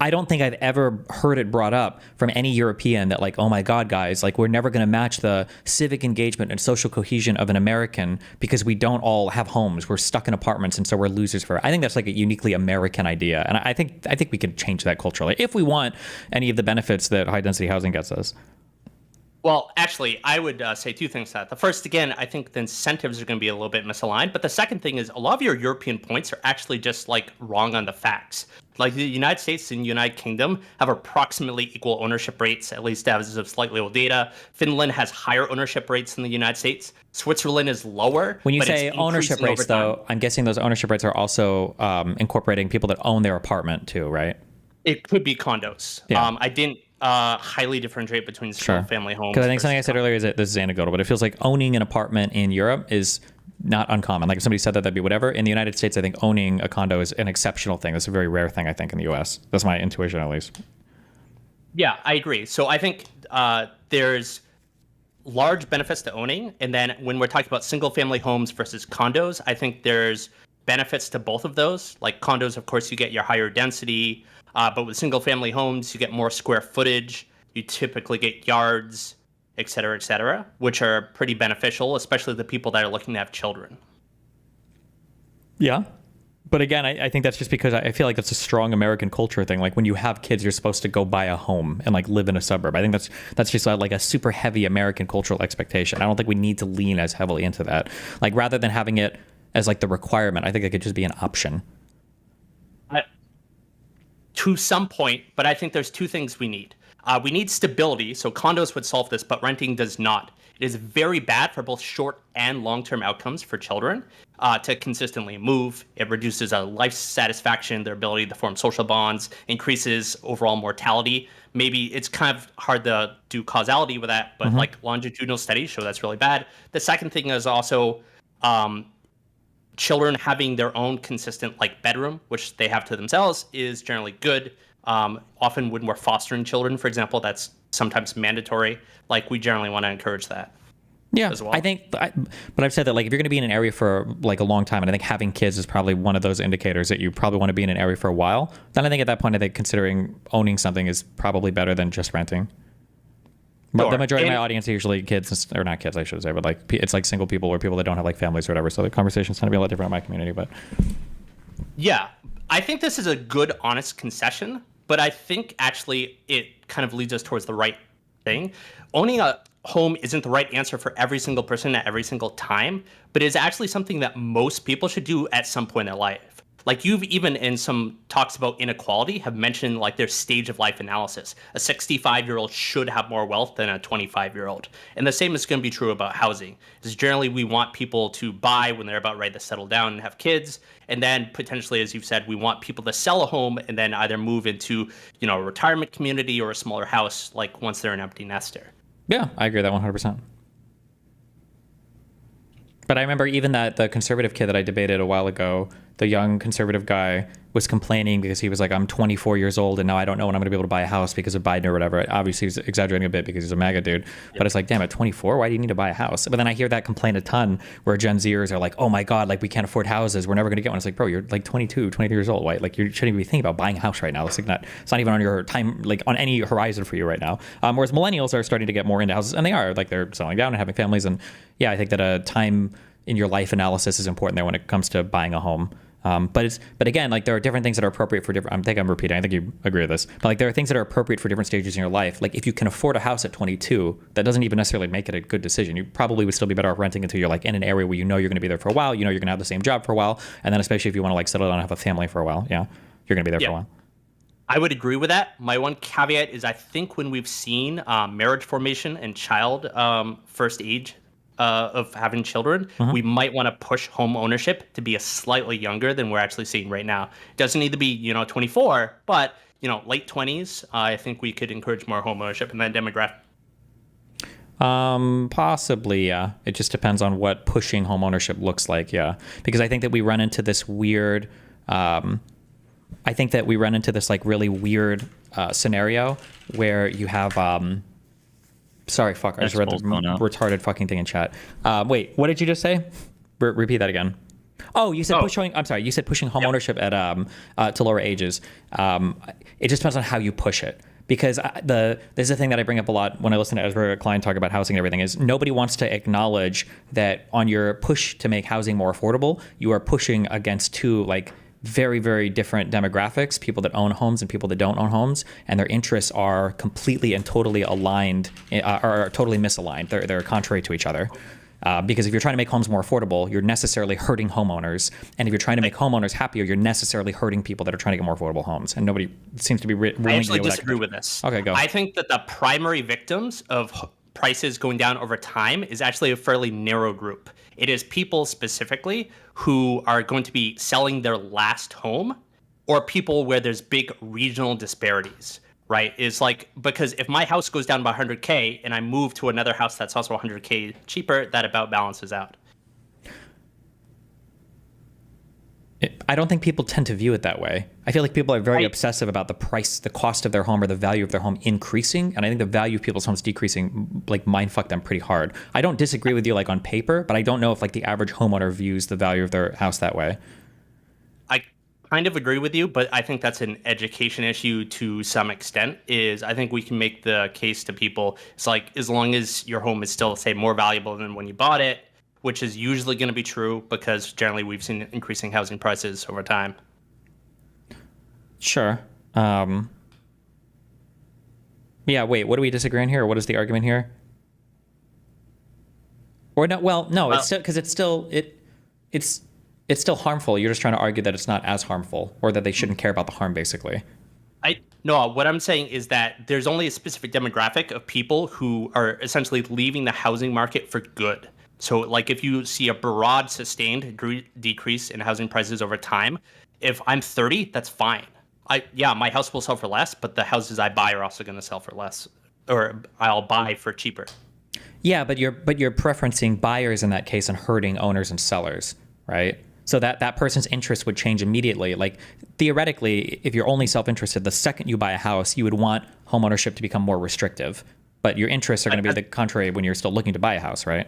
I don't think I've ever heard it brought up from any European that like, oh my God, guys, like we're never going to match the civic engagement and social cohesion of an American because we don't all have homes. We're stuck in apartments, and so we're losers for it. I think that's like a uniquely American idea, and I think we can change that culturally if we want any of the benefits that high density housing gets us. Well, actually, I would say two things to that. The first, again, I think the incentives are going to be a little bit misaligned. But the second thing is a lot of your European points are actually just like wrong on the facts. Like the United States and United Kingdom have approximately equal ownership rates, at least as of slightly old data. Finland has higher ownership rates than the United States. Switzerland is lower. When you but say it's ownership increasing rates, over time. though, I'm guessing those ownership rates are also incorporating people that own their apartment too, right? It could be condos. Yeah. I didn't highly differentiate between single-family homes. Because I think something I versus said earlier is that this is anecdotal, but it feels like owning an apartment in Europe is not uncommon. Like if somebody said that, that'd be whatever. In the United States, I think owning a condo is an exceptional thing. That's a very rare thing, I think, in the U.S. That's my intuition, at least. Yeah, I agree. So I think there's large benefits to owning. And then when we're talking about single family homes versus condos, I think there's benefits to both of those. Like condos, of course, you get your higher density, but with single family homes, you get more square footage. You typically get yards, et cetera, which are pretty beneficial, especially the people that are looking to have children. Yeah. But again, I think that's just because I feel like that's a strong American culture thing. Like when you have kids, you're supposed to go buy a home and like live in a suburb. I think that's just like a super heavy American cultural expectation. I don't think we need to lean as heavily into that. Like rather than having it as like the requirement, I think it could just be an option. To some point, but I think there's two things we need. We need stability, so condos would solve this, but renting does not. It is very bad for both short and long-term outcomes for children to consistently move. It reduces life satisfaction, their ability to form social bonds, increases overall mortality. Maybe it's kind of hard to do causality with that, but like longitudinal studies show that's really bad. The second thing is also children having their own consistent like bedroom, which they have to themselves, is generally good. Often when we're fostering children, for example, that's sometimes mandatory. Like we generally want to encourage that. Yeah, as well. I think, but I've said that like if you're going to be in an area for like a long time, and I think having kids is probably one of those indicators that you probably want to be in an area for a while. Then I think at that point, I think considering owning something is probably better than just renting. But the majority of my audience are usually kids, or not kids, I should say, but like it's like single people or people that don't have like families or whatever. So the conversations tend to be a lot different in my community. But yeah, I think this is a good, honest concession, but I think actually it kind of leads us towards the right thing. Owning a home isn't the right answer for every single person at every single time, but is actually something that most people should do at some point in their life. Like you've even in some talks about inequality have mentioned like their stage of life analysis. A 65-year-old should have more wealth than a 25-year-old. And the same is going to be true about housing. Is generally we want people to buy when they're about ready to settle down and have kids. And then potentially, as you've said, we want people to sell a home and then either move into, a retirement community or a smaller house, like once they're an empty nester. yeah, I agree with that 100%. But I remember even that the conservative kid that I debated a while ago, the young conservative guy was complaining because he was like, I'm 24 years old and now I don't know when I'm going to be able to buy a house because of Biden or whatever. Obviously, he's exaggerating a bit because he's a MAGA dude. Yeah. But it's like, damn, at 24, why do you need to buy a house? But then I hear that complaint a ton where Gen Zers are like, oh my God, like we can't afford houses. We're never going to get one. It's like, bro, you're like 22, 23 years old. Right? Like you shouldn't even be thinking about buying a house right now. It's like it's not even on your time, like on any horizon for you right now. Whereas millennials are starting to get more into houses, and they are like they're settling down and having families. And yeah, I think that a time in your life analysis is important there when it comes to buying a home. But again, like there are different things that are appropriate for different. I think I'm repeating. I think you agree with this. But like there are things that are appropriate for different stages in your life. Like if you can afford a house at 22, that doesn't even necessarily make it a good decision. You probably would still be better off renting until you're like in an area where you know you're going to be there for a while. You know you're going to have the same job for a while, and then especially if you want to like settle down and have a family for a while, yeah, you're going to be there for a while. I would agree with that. My one caveat is I think when we've seen marriage formation and child first age of having children, we might want to push home ownership to be a slightly younger than we're actually seeing right now. It doesn't need to be, 24, but, late 20s, I think we could encourage more home ownership in that demographic. Possibly, yeah. It just depends on what pushing home ownership looks like, yeah. Because I think that we run into this weird, like really weird scenario where you have, sorry, fuck. I just read the retarded fucking thing in chat. Wait, what did you just say? Repeat that again. Oh, you said You said pushing home ownership at to lower ages. It just depends on how you push it. Because this is the thing that I bring up a lot when I listen to Ezra Klein talk about housing and everything is nobody wants to acknowledge that on your push to make housing more affordable, you are pushing against two like very, very different demographics, people that own homes and people that don't own homes, and their interests are completely and totally aligned, are totally misaligned. They're contrary to each other. Because if you're trying to make homes more affordable, you're necessarily hurting homeowners. And if you're trying to make homeowners happier, you're necessarily hurting people that are trying to get more affordable homes. And nobody seems to be willing to deal with that. I actually disagree with this. Okay, go. I think that the primary victims of prices going down over time is actually a fairly narrow group. It is people specifically who are going to be selling their last home, or people where there's big regional disparities, right? Is like, because if my house goes down by 100K and I move to another house that's also 100K cheaper, that about balances out. I don't think people tend to view it that way. I feel like people are very obsessive about the price, the cost of their home or the value of their home increasing. And I think the value of people's homes decreasing, like mindfuck them pretty hard. I don't disagree with you like on paper, but I don't know if like the average homeowner views the value of their house that way. I kind of agree with you, but I think that's an education issue to some extent. I think we can make the case to people. It's like, as long as your home is still, say, more valuable than when you bought it, which is usually going to be true because generally we've seen increasing housing prices over time. Sure. Yeah, wait, what do we disagree on here? What is the argument here? Or no, well, no, it's still, because it's still harmful. You're just trying to argue that it's not as harmful, or that they shouldn't care about the harm, basically. No, what I'm saying is that there's only a specific demographic of people who are essentially leaving the housing market for good. So, like, if you see a broad, sustained decrease in housing prices over time, if I'm 30, that's fine. My house will sell for less, but the houses I buy are also going to sell for less, or I'll buy for cheaper. Yeah, but you're preferencing buyers in that case and hurting owners and sellers, right? So that person's interest would change immediately. Like, theoretically, if you're only self-interested, the second you buy a house, you would want homeownership to become more restrictive. But your interests are going to be the contrary when you're still looking to buy a house, right?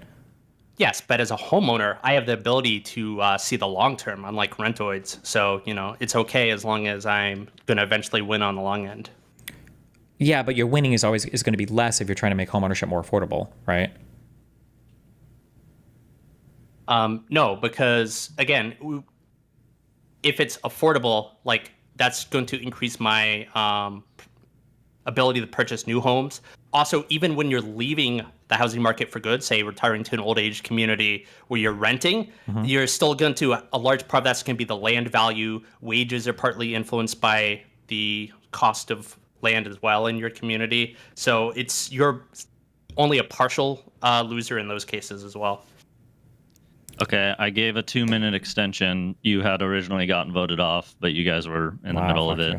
Yes, but as a homeowner, I have the ability to see the long term, unlike rentoids. So, it's okay as long as I'm going to eventually win on the long end. Yeah, but your winning is going to be less if you're trying to make homeownership more affordable, right? No, because again, if it's affordable, like, that's going to increase my ability to purchase new homes. Also, even when you're leaving the housing market for good, say retiring to an old age community where you're renting, you're still going to, a large part of that's going to be the land value. Wages are partly influenced by the cost of land as well in your community. So you're only a partial loser in those cases as well. Okay, I gave a 2-minute extension. You had originally gotten voted off, but you guys were in the middle of it.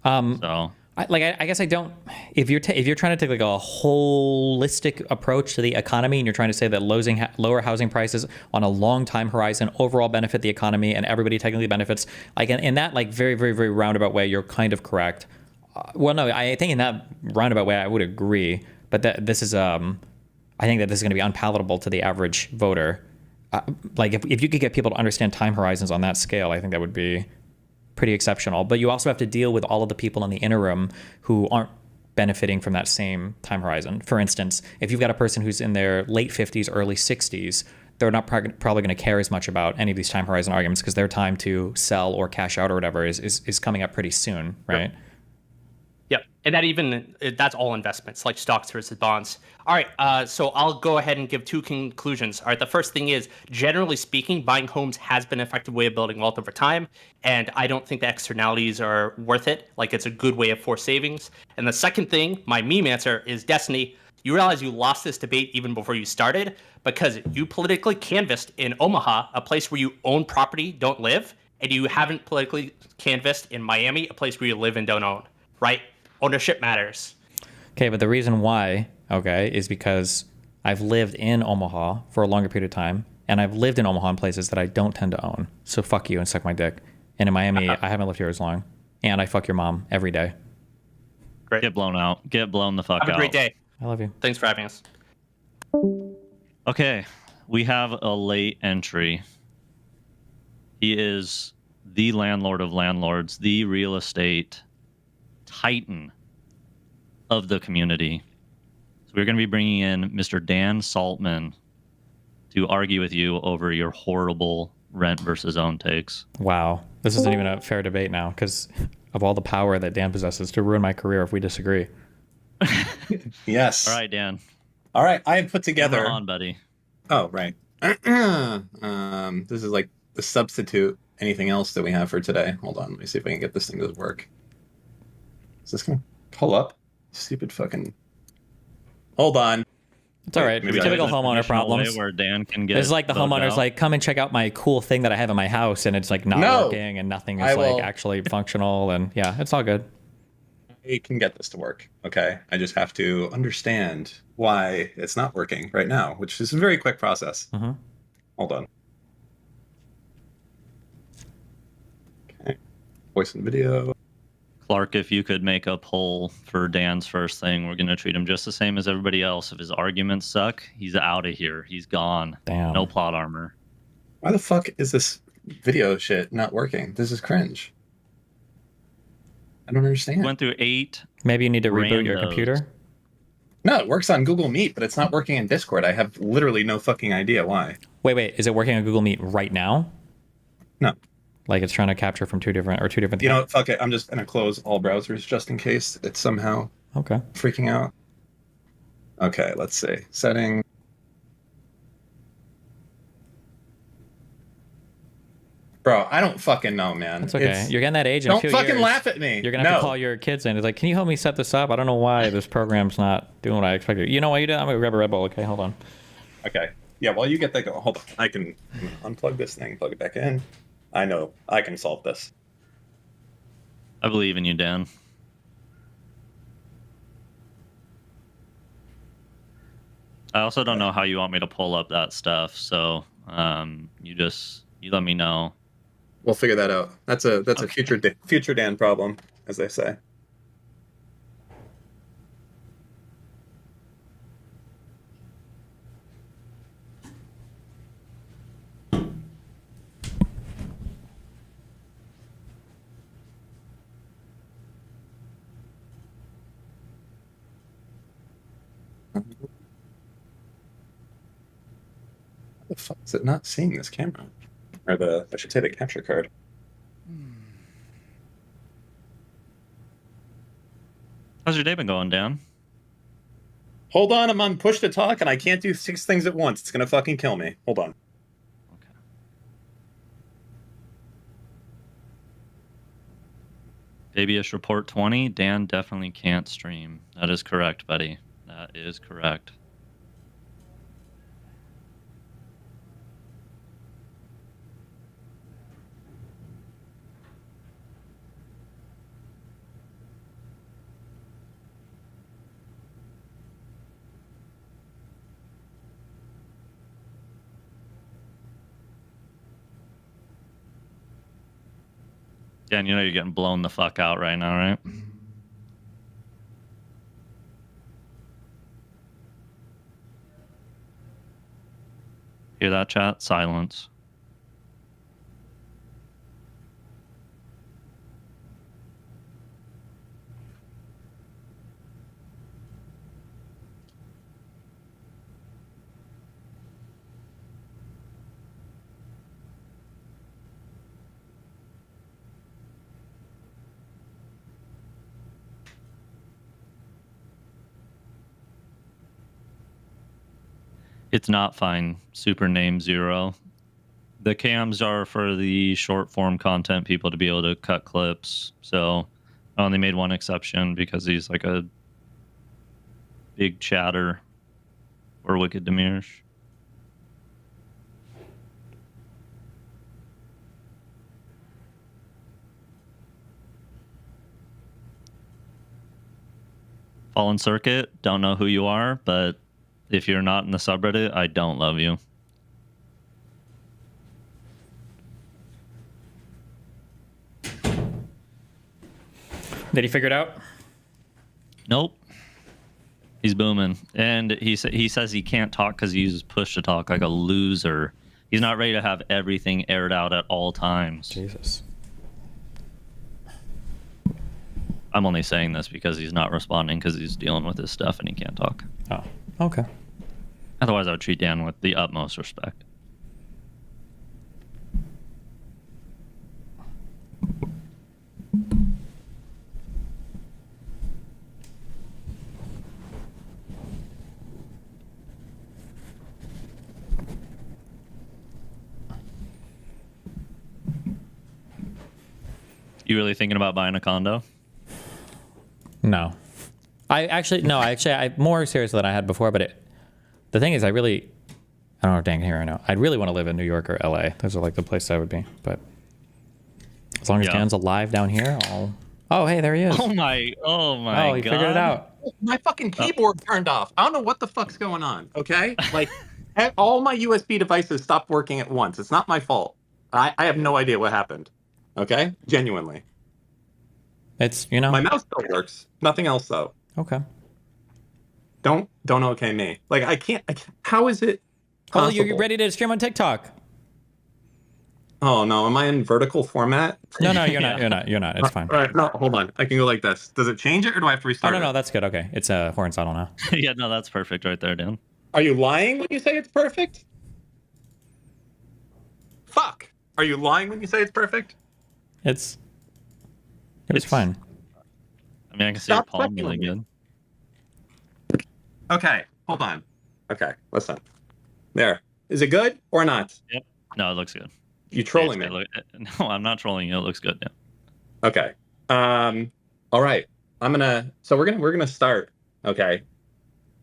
So I guess I don't. If you're trying to take like a holistic approach to the economy, and you're trying to say that lower housing prices on a long time horizon overall benefit the economy and everybody technically benefits, like in that like very very very roundabout way, you're kind of correct. Well, no, I think in that roundabout way I would agree, but this is I think that this is going to be unpalatable to the average voter. Like if you could get people to understand time horizons on that scale, I think that would be pretty exceptional. But you also have to deal with all of the people in the interim who aren't benefiting from that same time horizon. For instance, if you've got a person who's in their late 50s, early 60s, they're not probably going to care as much about any of these time horizon arguments because their time to sell or cash out or whatever is coming up pretty soon, right? Yep. And that's all investments, like stocks versus bonds. All right, so I'll go ahead and give two conclusions. All right, the first thing is, generally speaking, buying homes has been an effective way of building wealth over time, and I don't think the externalities are worth it. Like, it's a good way of forced savings. And the second thing, my meme answer, is Destiny. You realize you lost this debate even before you started because you politically canvassed in Omaha, a place where you own property, don't live, and you haven't politically canvassed in Miami, a place where you live and don't own, right? Ownership matters. Okay, but the reason why, is because I've lived in Omaha for a longer period of time, and I've lived in Omaha in places that I don't tend to own. So fuck you and suck my dick. And in Miami, I haven't lived here as long, and I fuck your mom every day. Great. get blown out. Get blown the fuck out. Have a great day. I love you. Thanks for having us. Okay, we have a late entry. He is the landlord of landlords, the real estate titan of the community. So we're going to be bringing in Mr. Dan Saltman to argue with you over your horrible rent versus own takes. Wow. This isn't even a fair debate now because of all the power that Dan possesses to ruin my career if we disagree. Yes. All right, Dan. All right. I have put together. Come on, buddy. Oh, right. This is like the substitute anything else that we have for today. Hold on. Let me see if I can get this thing to work. Is this going to pull up? Stupid fucking. Hold on. It's all right. Maybe Typical There's a homeowner traditional problems. way where Dan can get It's like the voted homeowner's out. like, come and check out my cool thing that I have in my house, and it's like not No. working, and nothing I is will- like actually functional, and yeah, it's all good. I can get this to work. Okay. I just have to understand why it's not working right now, which is a very quick process. Mhm. Hold on. Okay. Voice and video. Clark, if you could make a poll for Dan's first thing, we're going to treat him just the same as everybody else. If his arguments suck, he's out of here. He's gone. Damn. No plot armor. Why the fuck is this video shit not working? This is cringe. I don't understand. Went through 8. Maybe you need to reboot your Randos. computer. No, it works on Google Meet, but it's not working in Discord. I have literally no fucking idea why. Wait. Is it working on Google Meet right now? No. Like it's trying to capture from two different You know what? Fuck it. I'm just gonna close all browsers just in case it's somehow Okay. freaking out. Okay, let's see. Setting. Bro, I don't fucking know, man. It's okay. You're getting that age in a Don't few fucking years, laugh at me. You're gonna have to call your kids in. It's like, can you help me set this up? I don't know why this program's not doing what I expected. You know what you do? I'm gonna grab a Red Bull. Okay, hold on. Okay. Yeah, while you get that going, hold on. I can unplug this thing, plug it back in. I know. I can solve this. I believe in you, Dan. I also don't know how you want me to pull up that stuff, so you let me know. We'll figure that out. That's a future Dan problem, as they say. How the fuck is it not seeing this camera? Or I should say the capture card. How's your day been going, Dan? Hold on, I'm on push to talk and I can't do 6 things at once. It's gonna fucking kill me. Hold on. Okay. Babyish report 20. Dan definitely can't stream. That is correct, buddy. That is correct. Dan, you know you're getting blown the fuck out right now, right? Hear that, chat? Silence. It's not fine. Super name 0. The cams are for the short form content people to be able to cut clips. So I only made one exception because he's like a big chatter or Wicked Demirsch. Fallen Circuit, don't know who you are, but if you're not in the subreddit, I don't love you. Did he figure it out? Nope. He's booming. And he says he can't talk because he uses push to talk like a loser. He's not ready to have everything aired out at all times. Jesus. I'm only saying this because he's not responding because he's dealing with his stuff and he can't talk. Oh, okay. Otherwise, I would treat Dan with the utmost respect. You really thinking about buying a condo? No. I'm more serious than I had before, but the thing is, I don't know if Dan can hear right now. I'd really want to live in New York or LA. Those are like the places I would be. But as long as Dan's alive down here, oh, hey, there he is. Oh my Oh, he God. figured it out. My fucking keyboard turned off. I don't know what the fuck's going on. Okay, like all my USB devices stopped working at once. It's not my fault. I have no idea what happened. Okay, genuinely. It's my mouse still works. Nothing else though. Okay. Don't okay me. Like I can't. How is it Oh, possible? you're ready to stream on TikTok. Oh no, am I in vertical format? No, you're not. You're not. It's fine. All right, no, hold on. I can go like this. Does it change it, or do I have to Oh restart? no, that's good. Okay, it's horizontal now. Yeah, no, that's perfect right there, Dan. Are you lying when you say it's perfect? Fuck. Are you lying when you say it's perfect? It was fine. I mean, I can see Stop your palm fucking really with good. Okay, hold on. Okay, listen. There. Is it good or not? Yep. No, it looks good. You trolling me? No, I'm not trolling you. It looks good. Yeah. Okay. All right. We're gonna start. Okay.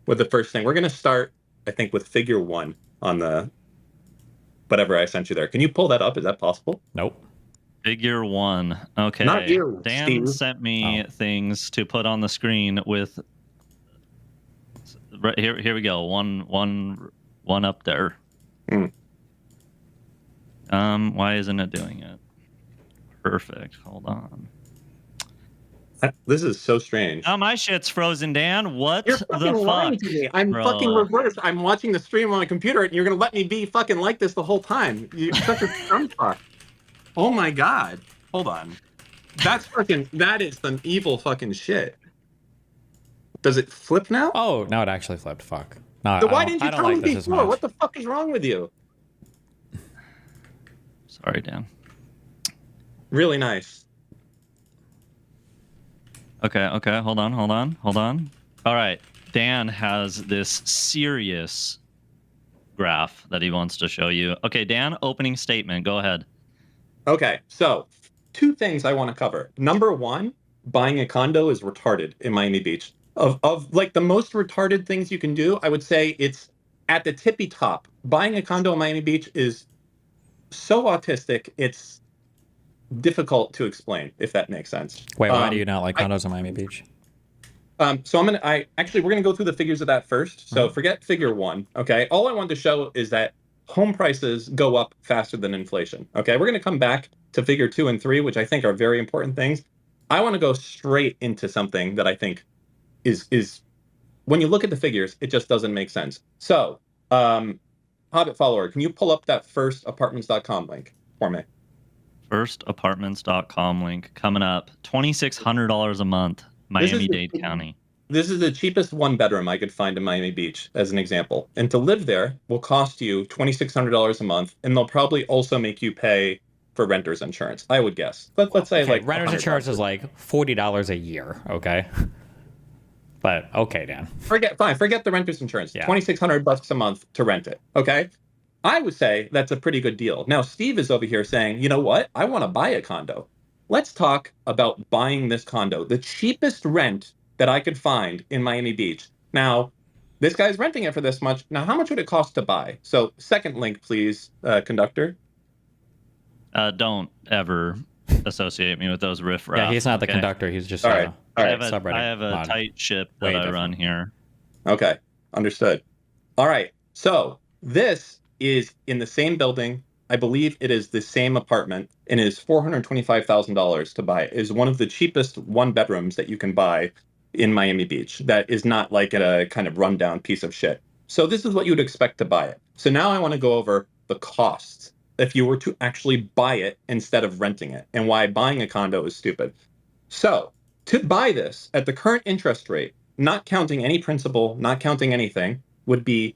With the first thing, we're gonna start. I think with figure 1 on the whatever I sent you there. Can you pull that up? Is that possible? Nope. Figure 1. Okay. Not you, Dan Steve. sent me things to put on the screen with. Right here we go. One up there. Mm. Why isn't it doing it? Perfect. Hold on. This is so strange. Oh, my shit's frozen, Dan. What You're the fucking lying fuck? to me. I'm bro? fucking reversed. I'm watching the stream on my computer, and you're gonna let me be fucking like this the whole time. You're such a dumb fuck. Oh my god. Hold on. That is some evil fucking shit. Does it flip now? Oh, now it actually flipped. Fuck. No, Then why didn't you I don't tell like me this as before? much. What the fuck is wrong with you? Sorry, Dan. Really nice. Okay. Hold on. All right. Dan has this serious graph that he wants to show you. Okay, Dan, opening statement. Go ahead. Okay, so 2 things I want to cover. Number 1, buying a condo is retarded in Miami Beach. Of like the most retarded things you can do, I would say it's at the tippy top. Buying a condo in Miami Beach is so autistic, it's difficult to explain, if that makes sense. Wait, why do you not like condos in Miami Beach? So we're gonna go through the figures of that first. So forget figure 1. Okay, all I wanted to show is that home prices go up faster than inflation. Okay, we're gonna come back to figure 2 and 3, which I think are very important things. I want to go straight into something that I think is when you look at the figures, it just doesn't make sense. So, Hobbit follower, can you pull up that firstapartments.com link for me? Firstapartments.com link coming up. $2,600 a month, Miami-Dade County. This is the cheapest 1-bedroom I could find in Miami Beach, as an example. And to live there will cost you $2,600 a month, and they'll probably also make you pay for renter's insurance, I would guess. Let's say Okay, like renter's insurance $100. is like $40 a year. Okay. But okay, Dan. Forget the renter's insurance. Yeah. $2,600 a month to rent it. Okay. I would say that's a pretty good deal. Now, Steve is over here saying, you know what? I want to buy a condo. Let's talk about buying this condo. The cheapest rent that I could find in Miami Beach. Now, this guy's renting it for this much. Now, how much would it cost to buy? So, second link, please, conductor. Don't ever associate me with those riffraff. Yeah, he's not the conductor. He's just All right. I have a subreddit. tight ship that I run here. Okay, understood. All right, so this is in the same building. I believe it is the same apartment, and it is $425,000 to buy. It is one of the cheapest 1-bedrooms that you can buy in Miami Beach. That is not like a kind of rundown piece of shit. So this is what you would expect to buy it. So now I want to go over the costs if you were to actually buy it instead of renting it, and why buying a condo is stupid. So to buy this at the current interest rate, not counting any principal, not counting anything, would be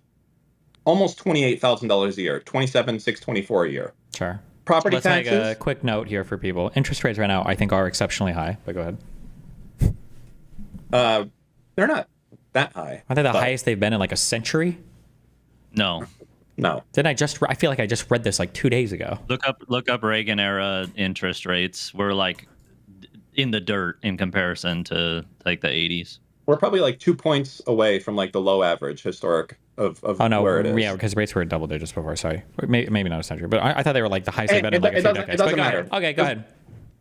almost $28,000 a year, $27,624 a year. Sure. Property Let's taxes. make a quick note here for people. Interest rates right now, I think, are exceptionally high. But go ahead. They're not that high. Are they the highest they've been in like a century? No. No. I feel like I just read this like 2 days ago. Look up Reagan era interest rates. We're like in the dirt in comparison to like the 80s. We're probably like 2 points away from like the low average historic of where it is. Yeah, because rates were in double digits before. Sorry, maybe not a century, but I thought they were like the highest they've been in like a few decades. It doesn't But go matter. ahead. Okay, go ahead.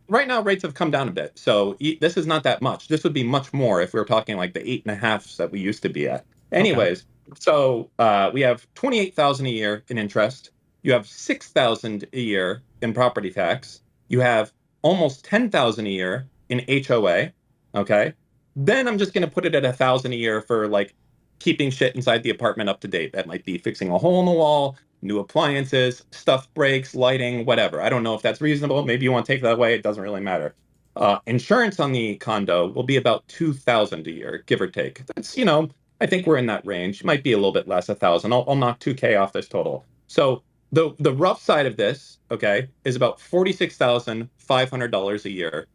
Right now, rates have come down a bit, so this is not that much. This would be much more if we were talking like the 8.5s that we used to be at. Anyways, so we have $28,000 a year in interest. You have $6,000 a year in property tax. You have almost $10,000 a year in HOA. Okay, then I'm just going to put it at $1,000 a year for like keeping shit inside the apartment up to date. That might be fixing a hole in the wall, new appliances, stuff breaks, lighting, whatever. I don't know if that's reasonable. Maybe you want to take that away. It doesn't really matter. Insurance on the condo will be about $2,000 a year, give or take. That's, I think we're in that range. Might be a little bit less, $1,000. I'll knock $2,000 off this total. So The rough side of this, okay, is about $46,500 a year.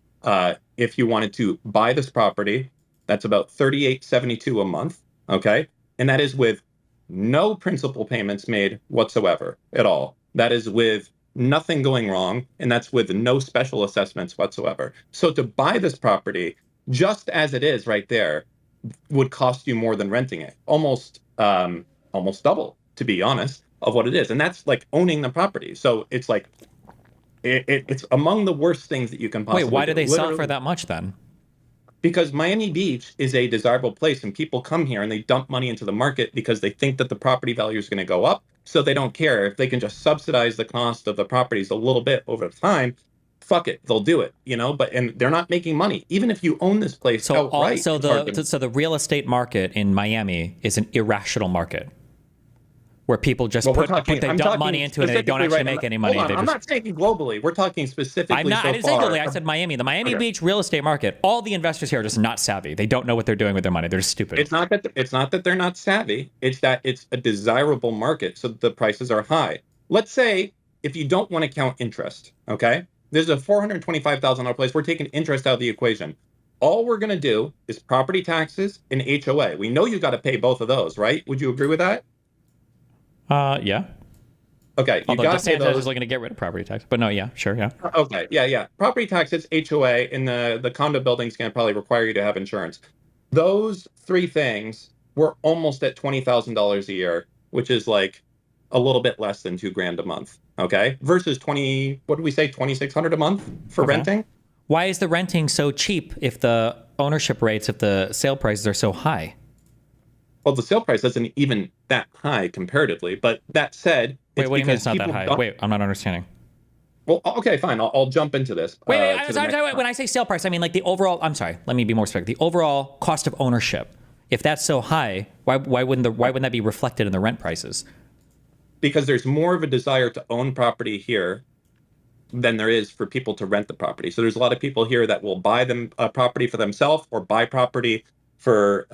If you wanted to buy this property, that's about $38.72 a month, okay, and that is with no principal payments made whatsoever at all. That is with nothing going wrong, and that's with no special assessments whatsoever. So to buy this property, just as it is right there, would cost you more than renting it, almost double, to be honest, of what it is, and that's like owning the property. So it's like it's among the worst things that you can possibly Wait, why do they sell it for Literally, that much then? because Miami Beach is a desirable place, and people come here and they dump money into the market because they think that the property value is going to go up. So they don't care if they can just subsidize the cost of the properties a little bit over time. Fuck it, they'll do it, you know. But and they're not making money, even if you own this place So outright. so it's hard to- the real estate market in Miami is an irrational market where people just Well, they dump money into it and they don't actually make any money. Hold on, They I'm just, not saying globally. We're talking specifically. I'm not. So I didn't say far. globally. I said Miami. The Miami Okay. Beach real estate market. All the investors here are just not savvy. They don't know what they're doing with their money. They're just stupid. It's not that they're not savvy. It's that it's a desirable market, so the prices are high. Let's say if you don't want to count interest, okay? There's a $425,000 place. We're taking interest out of the equation. All we're going to do is property taxes and HOA. We know you got to pay both of those, right? Would you agree with that? Yeah. Okay, you Although got to pay DeSantis those. is looking to get rid of property tax, but no, yeah, sure, yeah. Okay, yeah. Property taxes, HOA, and the condo building's going to probably require you to have insurance. Those three things were almost at $20,000 a year, which is like a little bit less than $2,000 a month. Okay, versus what did we say, 2,600 a month for Okay. renting? Why is the renting so cheap if the ownership rates, if the sale prices are so high? Well, the sale price isn't even that high comparatively. But that said, Wait, what do you mean because it's not that people high? don't- Wait, I'm not understanding. Well, okay, fine. I'll jump into this. Wait, to I'm the sorry, next when I say sale price, I mean like the overall. I'm sorry. Let me be more specific. The overall cost of ownership. If that's so high, why wouldn't that be reflected in the rent prices? Because there's more of a desire to own property here than there is for people to rent the property. So there's a lot of people here that will buy them a property for themselves or buy property for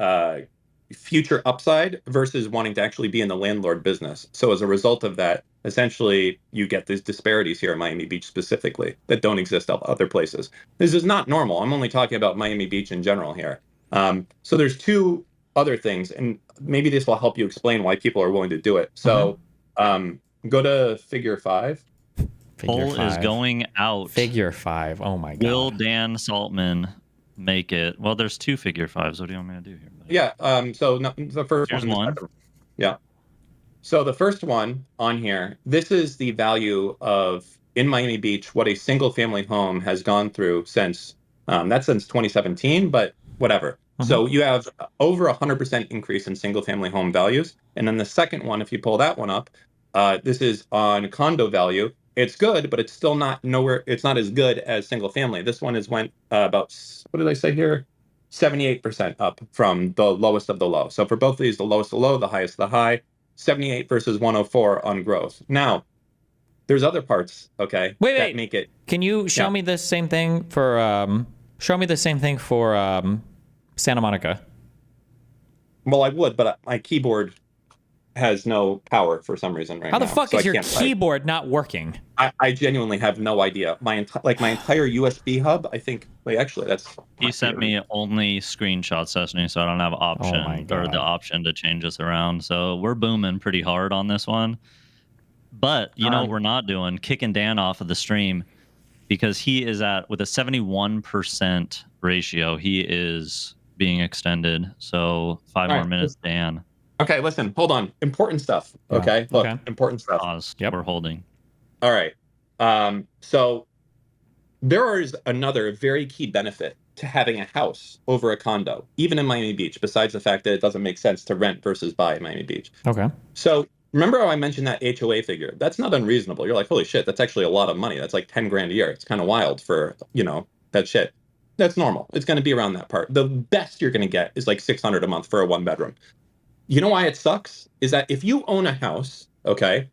future upside versus wanting to actually be in the landlord business. So as a result of that, essentially you get these disparities here in Miami Beach specifically that don't exist other places. This is not normal. I'm only talking about Miami Beach in general here. So there's two other things, and maybe this will help you explain why people are willing to do it. So go to figure 5. Poll is going out. Figure 5. Oh my god. Will Dan Saltman make it? Well, there's 2 figure 5s. What do you want me to do here? Yeah. So no, the first Here's one. one. Yeah. So the first one on here, this is the value of in Miami Beach what a single family home has gone through since that's since 2017, but whatever. So you have over 100% increase in single family home values, and then the second one, if you pull that one up, this is on condo value. It's good, but it's still not nowhere. It's not as good as single family. This one has went about, what did I say here? 78% up from the lowest of the low. So for both of these, the lowest of the low, the highest of the high, 78 versus 104 on growth. Now, there's other parts, okay, that make it. Can you show me the same thing for Santa Monica? Well, I would, but my keyboard has no power for some reason right now. How the fuck so is I your can't type. keyboard not working? I genuinely have no idea. My entire USB hub, I think. Wait, actually, that's. He sent me only screenshot session, so I don't have option my God. or the option to change this around. So we're booming pretty hard on this one. But you know what we're not doing? Kicking Dan off of the stream because he is with a 71% ratio. He is being extended. So 5 more minutes, Dan. Okay, listen, hold on. Important stuff. Okay, look, important stuff. Pause. Yep. We're holding. All right. So there is another very key benefit to having a house over a condo, even in Miami Beach, besides the fact that it doesn't make sense to rent versus buy in Miami Beach. Okay. So remember how I mentioned that HOA figure? That's not unreasonable. You're like, holy shit, that's actually a lot of money. That's like 10 grand a year. It's kind of wild for, that shit. That's normal. It's going to be around that part. The best you're going to get is like 600 a month for a 1-bedroom. You know why it sucks? Is that if you own a house, okay,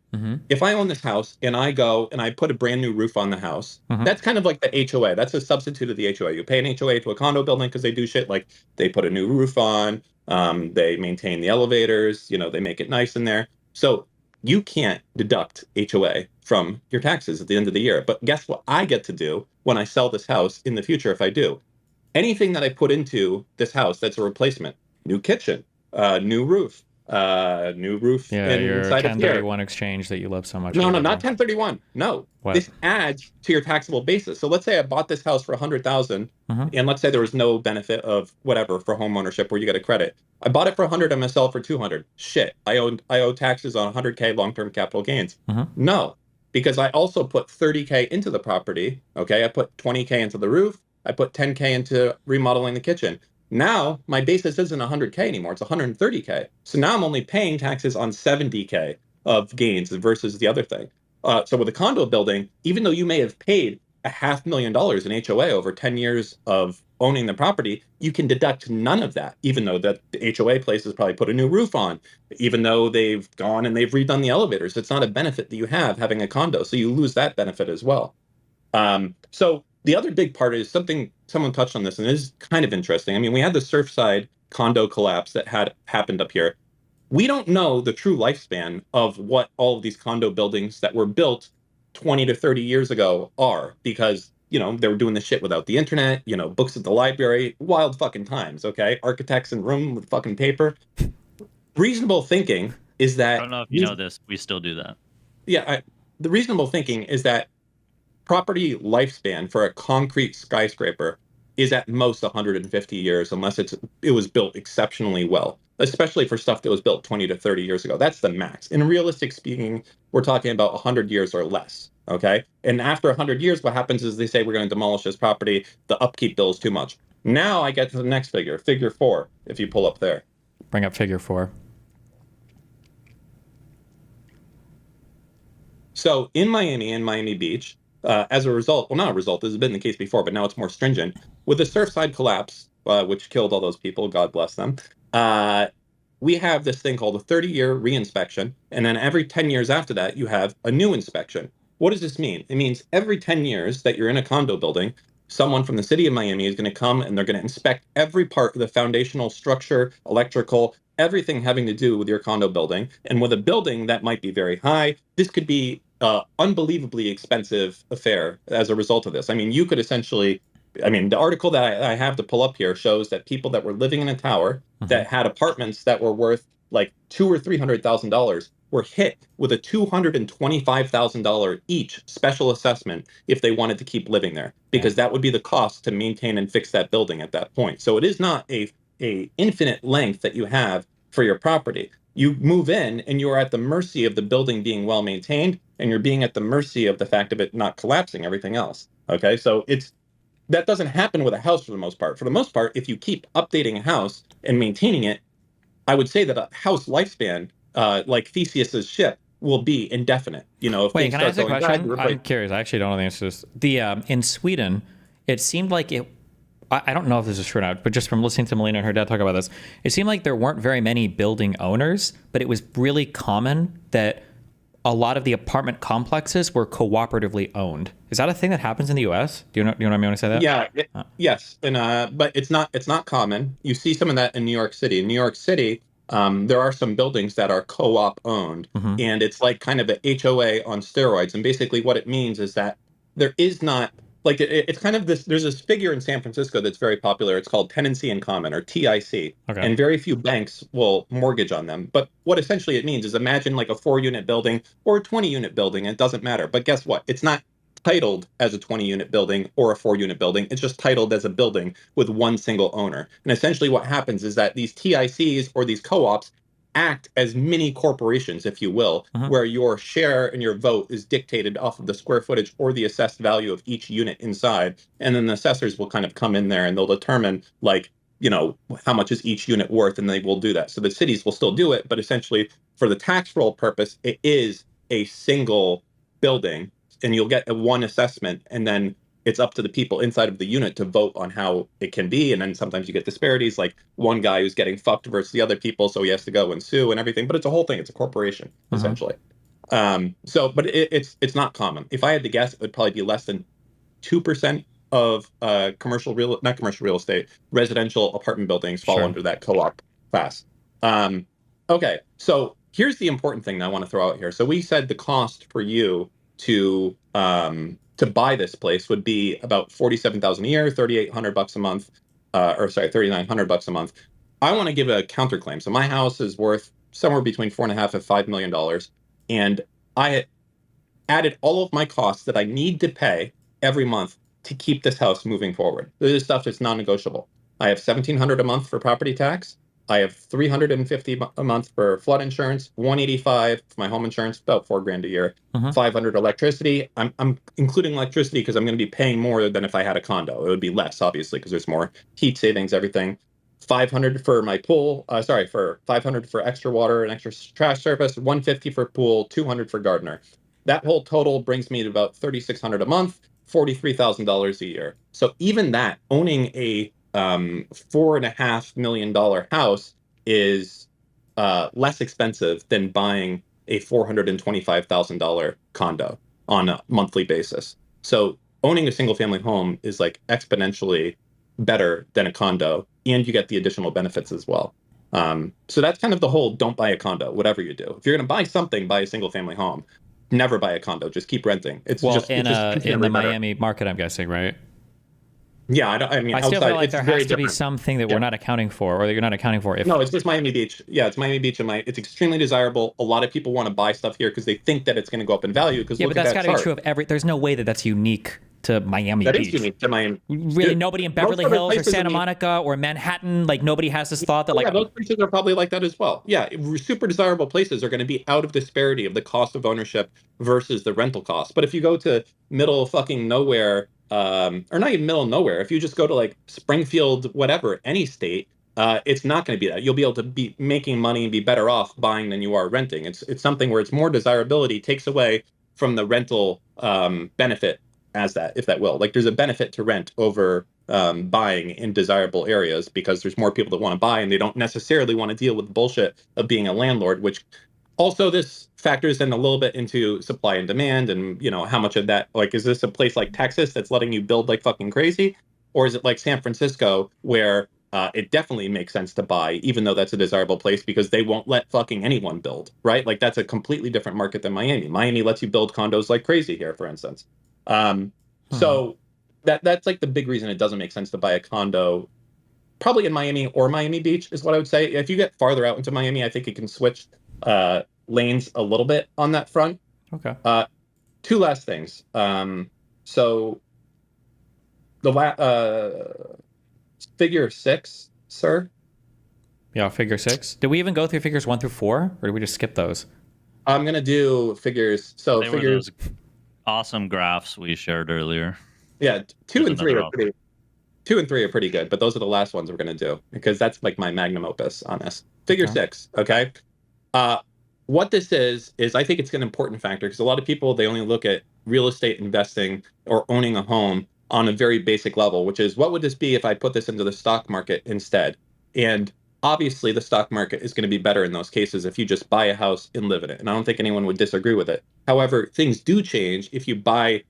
if I own this house and I go and I put a brand new roof on the house, that's kind of like the HOA. That's a substitute of the HOA. You pay an HOA to a condo building because they do shit like they put a new roof on, they maintain the elevators, they make it nice in there. So you can't deduct HOA from your taxes at the end of the year. But guess what I get to do when I sell this house in the future if I do? Anything that I put into this house that's a replacement, new kitchen, new roof Yeah, your inside of here. 1031 exchange that you love so much. No, or not whatever. 1031. No, What? this adds to your taxable basis. So let's say I bought this house for 100,000, Mhm. and let's say there was no benefit of whatever for home ownership where you get a credit. I bought it for 100. I'm gonna sell it for 200. Shit, I owe taxes on 100K long-term capital gains. Mhm. No, because I also put 30K into the property. Okay, I put 20K into the roof. I put 10K into remodeling the kitchen. Now my basis isn't 100K anymore. It's 130K. So now I'm only paying taxes on 70K of gains versus the other thing. So with a condo building, even though you may have paid $500,000 in HOA over 10 years of owning the property, you can deduct none of that, even though that the HOA place has probably put a new roof on, even though they've gone and they've redone the elevators. It's not a benefit that you have having a condo. So you lose that benefit as well. So the other big part is something someone touched on this, and it is kind of interesting. I mean, we had the Surfside condo collapse that had happened up here. We don't know the true lifespan of what all of these condo buildings that were built 20 to 30 years ago are, because they were doing this shit without the internet, books at the library, wild fucking times. Okay, architects in room with fucking paper. Reasonable thinking is that I don't know if you know this. We still do that. Yeah, the reasonable thinking is that property lifespan for a concrete skyscraper is at most 150 years, unless it was built exceptionally well, especially for stuff that was built 20 to 30 years ago. That's the max. In realistic speaking, we're talking about 100 years or less. Okay, and after 100 years, what happens is they say we're going to demolish this property. The upkeep bill is too much. Now I get to the next figure 4. If you pull up there, Bring up figure 4. So in Miami Beach, as a result, well, not a result, this has been the case before, but now it's more stringent. With the Surfside collapse, which killed all those people, God bless them, we have this thing called a 30-year reinspection. And then every 10 years after that, you have a new inspection. What does this mean? It means every 10 years that you're in a condo building, someone from the city of Miami is going to come and they're going to inspect every part of the foundational structure, electrical, everything having to do with your condo building. And with a building that might be very high, this could be unbelievably expensive affair as a result of this. I mean, you could essentially, the article that I have to pull up here shows that people that were living in a tower that had apartments that were worth like $200,000 or $300,000 were hit with a $225,000 each special assessment if they wanted to keep living there, because that would be the cost to maintain and fix that building at that point. So it is not a infinite length that you have for your property. You move in and you are at the mercy of the building being well maintained, and you're being at the mercy of the fact of it not collapsing, everything else. Okay, so that doesn't happen with a house for the most part. For the most part, if you keep updating a house and maintaining it, I would say that a house lifespan, like Theseus's ship, will be indefinite. If Wait, things can I start ask a going question? bad, I'm curious. I actually don't know the answer to this. In Sweden, it seemed like I don't know if this is true or not, but just from listening to Melina and her dad talk about this, it seemed like there weren't very many building owners, but it was really common that a lot of the apartment complexes were cooperatively owned. Is that a thing that happens in the U.S.? Do you know what I mean when I say that? Yeah, yes, and but it's not common. You see some of that in New York City. In New York City, there are some buildings that are co-op owned, and it's like kind of a HOA on steroids. And basically, what it means is that there is not like it's kind of this. There's this figure in San Francisco that's very popular. It's called tenancy in common, or TIC, and very few banks will mortgage on them. But what essentially it means is, imagine like a 4-unit building or a 20-unit building. It doesn't matter. But guess what? It's not titled as a 20-unit building or a 4-unit building. It's just titled as a building with one single owner. And essentially what happens is that these TICs or these co-ops act as mini corporations, if you will, where your share and your vote is dictated off of the square footage or the assessed value of each unit inside. And then the assessors will kind of come in there and they'll determine how much is each unit worth, and they will do that. So the cities will still do it, but essentially for the tax roll purpose, it is a single building, and you'll get one assessment, and then it's up to the people inside of the unit to vote on how it can be. And then sometimes you get disparities, like one guy who's getting fucked versus the other people, so he has to go and sue and everything. But it's a whole thing. It's a corporation, essentially. But it's not common. If I had to guess, it would probably be less than 2% of not commercial real estate, residential apartment buildings fall under that co-op class. Okay, so here's the important thing that I want to throw out here. So we said the cost for you to buy this place would be about $47,000 a year, $3,800 a month, $3,900 a month. I want to give a counterclaim. So my house is worth somewhere between $4.5 and $5 million, and I added all of my costs that I need to pay every month to keep this house moving forward. This is stuff that's non-negotiable. I have $1,700 a month for property tax. I have $350 a month for flood insurance, $185 for my home insurance, about $4,000 a year, $500 electricity. I'm including electricity because I'm going to be paying more than if I had a condo. It would be less, obviously, because there's more heat savings, everything. $500 for my pool. For $500 for extra water and extra trash service. $150 for pool. $200 for gardener. That whole total brings me to about $3,600 a month, $43,000 a year. So even that, owning a $4.5 million house is less expensive than buying a $425,000 condo on a monthly basis. So owning a single family home is like exponentially better than a condo, and you get the additional benefits as well. So that's kind of the whole don't buy a condo, whatever you do. If you're going to buy something, buy a single family home. Never buy a condo. Just keep renting. It's well, just in it's the better. Miami market, I'm guessing, right? Yeah, I mean, I still outside, feel like it's there very has to be different. something that we're not accounting for, or that you're not accounting for. If No, it's just Miami Beach. Yeah, it's Miami Beach, and it's extremely desirable. A lot of people want to buy stuff here because they think that it's going to go up in value. Because yeah, look but that's at got that to be chart. true of every. There's no way that that's unique to Miami That Beach. is unique to Miami. Really, Dude, nobody in most Beverly other Hills or places Santa in the- Monica or Manhattan, like nobody has this thought that like. Yeah, those places are probably like that as well. Yeah, super desirable places are going to be out of disparity of the cost of ownership versus the rental cost. But if you go to middle fucking nowhere, or not even middle of nowhere, if you just go to like Springfield, whatever, any state, it's not going to be that. You'll be able to be making money and be better off buying than you are renting. It's something where it's more desirability takes away from the rental benefit as that, if that will. Like there's a benefit to rent over buying in desirable areas because there's more people that want to buy and they don't necessarily want to deal with the bullshit of being a landlord, which also this factors in a little bit into supply and demand and, you know, how much of that, like, is this a place like Texas that's letting you build like fucking crazy? Or is it like San Francisco where it definitely makes sense to buy, even though that's a desirable place because they won't let fucking anyone build, right? Like that's a completely different market than Miami. Miami lets you build condos like crazy here, for instance. So that's like the big reason it doesn't make sense to buy a condo, probably in Miami or Miami Beach is what I would say. If you get farther out into Miami, I think you can switch lanes a little bit on that front. Okay. Two last things. So the figure 6, sir. Yeah, figure 6. Did we even go through figures 1 through 4, or did we just skip those? I'm gonna do figures. So They were figures. those awesome graphs we shared earlier. Yeah, 2 There's and 3 another are pretty. 2 and 3 are pretty good, but those are the last ones we're gonna do because that's like my magnum opus on this. Figure Okay. 6. Okay. What this is I think it's an important factor because a lot of people, they only look at real estate investing or owning a home on a very basic level, which is what would this be if I put this into the stock market instead? And obviously the stock market is going to be better in those cases if you just buy a house and live in it. And I don't think anyone would disagree with it. However, things do change if you buy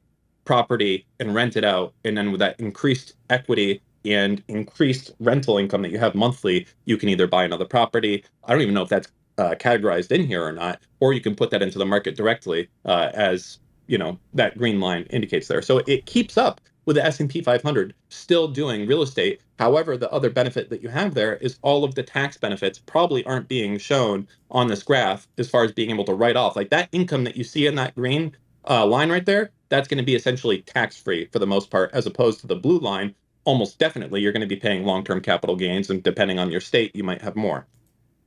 property and rent it out. And then with that increased equity and increased rental income that you have monthly, you can either buy another property. I don't even know if that's categorized in here or not, or you can put that into the market directly as, you know, that green line indicates there. So it keeps up with the S&P 500 still doing real estate. However, the other benefit that you have there is all of the tax benefits probably aren't being shown on this graph as far as being able to write off. Like that income that you see in that green line right there, that's going to be essentially tax-free for the most part, as opposed to the blue line. Almost definitely you're going to be paying long-term capital gains, and depending on your state, you might have more.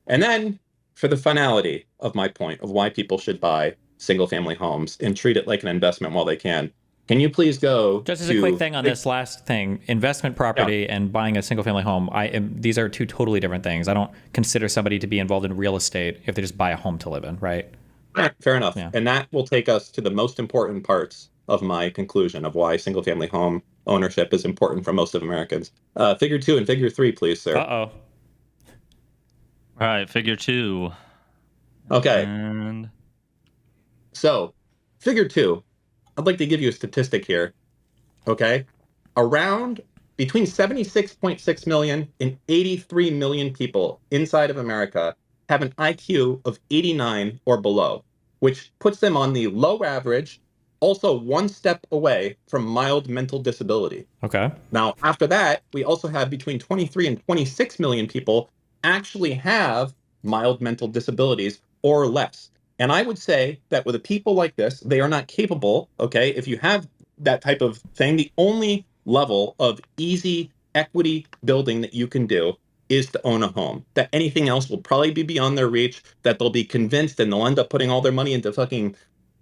And then for the finality of my point of why people should buy single-family homes and treat it like an investment while they can you please go Just as a quick thing on this last thing, investment property and buying a single family home, these are two totally different things. I don't consider somebody to be involved in real estate if they just buy a home to live in, right? Fair enough. Yeah. And that will take us to the most important parts of my conclusion of why single family home ownership is important for most of Americans. Figure 2 and figure 3, please, sir. Uh-oh. All right, figure 2. Okay. And So, figure 2, I'd like to give you a statistic here. Okay. Around between 76.6 million and 83 million people inside of America have an IQ of 89 or below, which puts them on the low average, also one step away from mild mental disability. Okay. Now, after that, we also have between 23 and 26 million people actually have mild mental disabilities or less. And I would say that with a people like this, they are not capable, okay? If you have that type of thing, the only level of easy equity building that you can do is to own a home. That anything else will probably be beyond their reach, that they'll be convinced and they'll end up putting all their money into fucking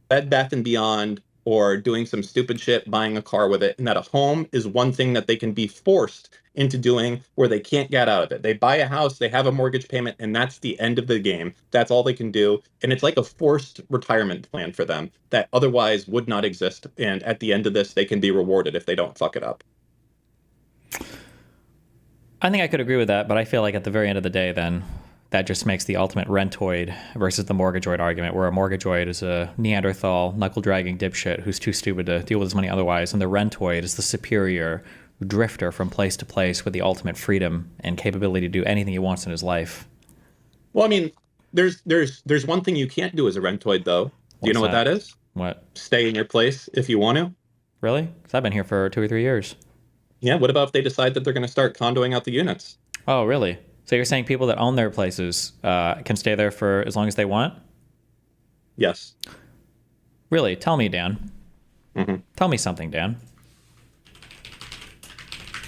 Bed Bath and Beyond or doing some stupid shit, buying a car with it, and that a home is one thing that they can be forced into doing where they can't get out of it. They buy a house, they have a mortgage payment, and that's the end of the game. That's all they can do. And it's like a forced retirement plan for them that otherwise would not exist. And at the end of this, they can be rewarded if they don't fuck it up. I think I could agree with that, but I feel like at the very end of the day, then that just makes the ultimate rentoid versus the mortgageoid argument, where a mortgageoid is a Neanderthal, knuckle-dragging dipshit who's too stupid to deal with his money otherwise, and the rentoid is the superior drifter from place to place with the ultimate freedom and capability to do anything he wants in his life. Well, I mean, there's one thing you can't do as a rentoid, though. Do you know what that is? What? Stay in your place if you want to. Really? Because I've been here for 2 or 3 years. Yeah, what about if they decide that they're going to start condoing out the units? Oh, really? So you're saying people that own their places can stay there for as long as they want? Yes. Really? Tell me, Dan. Mm-hmm. Tell me something, Dan.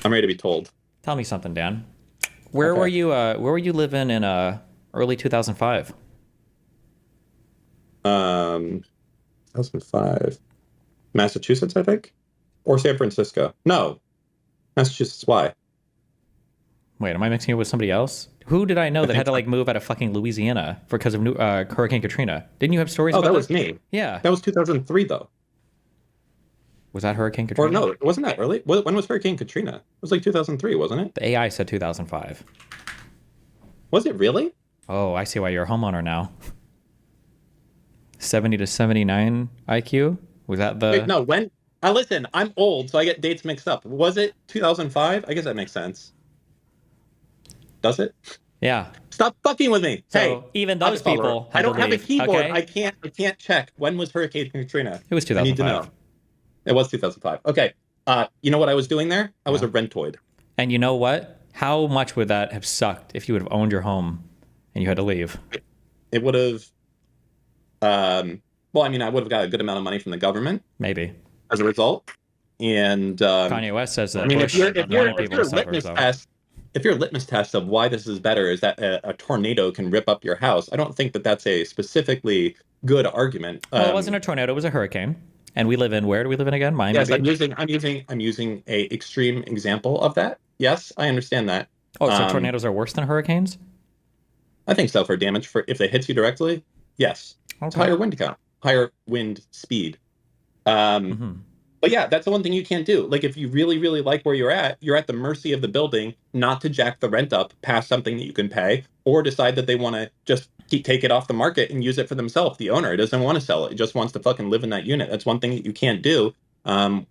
I'm ready to be told. Tell me something, Dan. Where were you living in early 2005? 2005. Massachusetts, I think? Or San Francisco. No. Massachusetts. Why? Wait, am I mixing you with somebody else? Who did I know that had to like move out of fucking Louisiana because of Hurricane Katrina? Didn't you have stories Oh, about that was this? me. Yeah. That was 2003, though. Was that Hurricane Katrina? Or no, it wasn't that early. When was Hurricane Katrina? It was like 2003, wasn't it? The AI said 2005. Was it really? Oh, I see why you're a homeowner now. 70 to 79 IQ? Was that the... Wait, no, when... listen, I'm old, so I get dates mixed up. Was it 2005? I guess that makes sense. Does it? Yeah. Stop fucking with me. So hey, even those people I don't have a leave, keyboard. okay? I can't check. When was Hurricane Katrina? It was 2005. I need to know. It was 2005. Okay. You know what I was doing there? I was a rentoid. And you know what? How much would that have sucked if you would have owned your home and you had to leave? It would have... well, I mean, I would have got a good amount of money from the government. Maybe. As a result. And... Kanye West says that. I mean, Bush if your wanted people to suffer, litmus so. test... If your litmus test of why this is better is that a tornado can rip up your house, I don't think that that's a specifically good argument. Well, it wasn't a tornado; it was a hurricane. And we live in, where do we live in again? Miami Yes, Beach? I'm using a extreme example of that. Yes, I understand that. Oh, so tornadoes are worse than hurricanes? I think so for damage for if they hit you directly. Yes, it's Okay. higher wind count, higher wind speed. But yeah, that's the one thing you can't do. Like if you really, really like where you're at the mercy of the building not to jack the rent up past something that you can pay, or decide that they want to just take it off the market and use it for themselves. The owner doesn't want to sell it; he just wants to fucking live in that unit. That's one thing that you can't do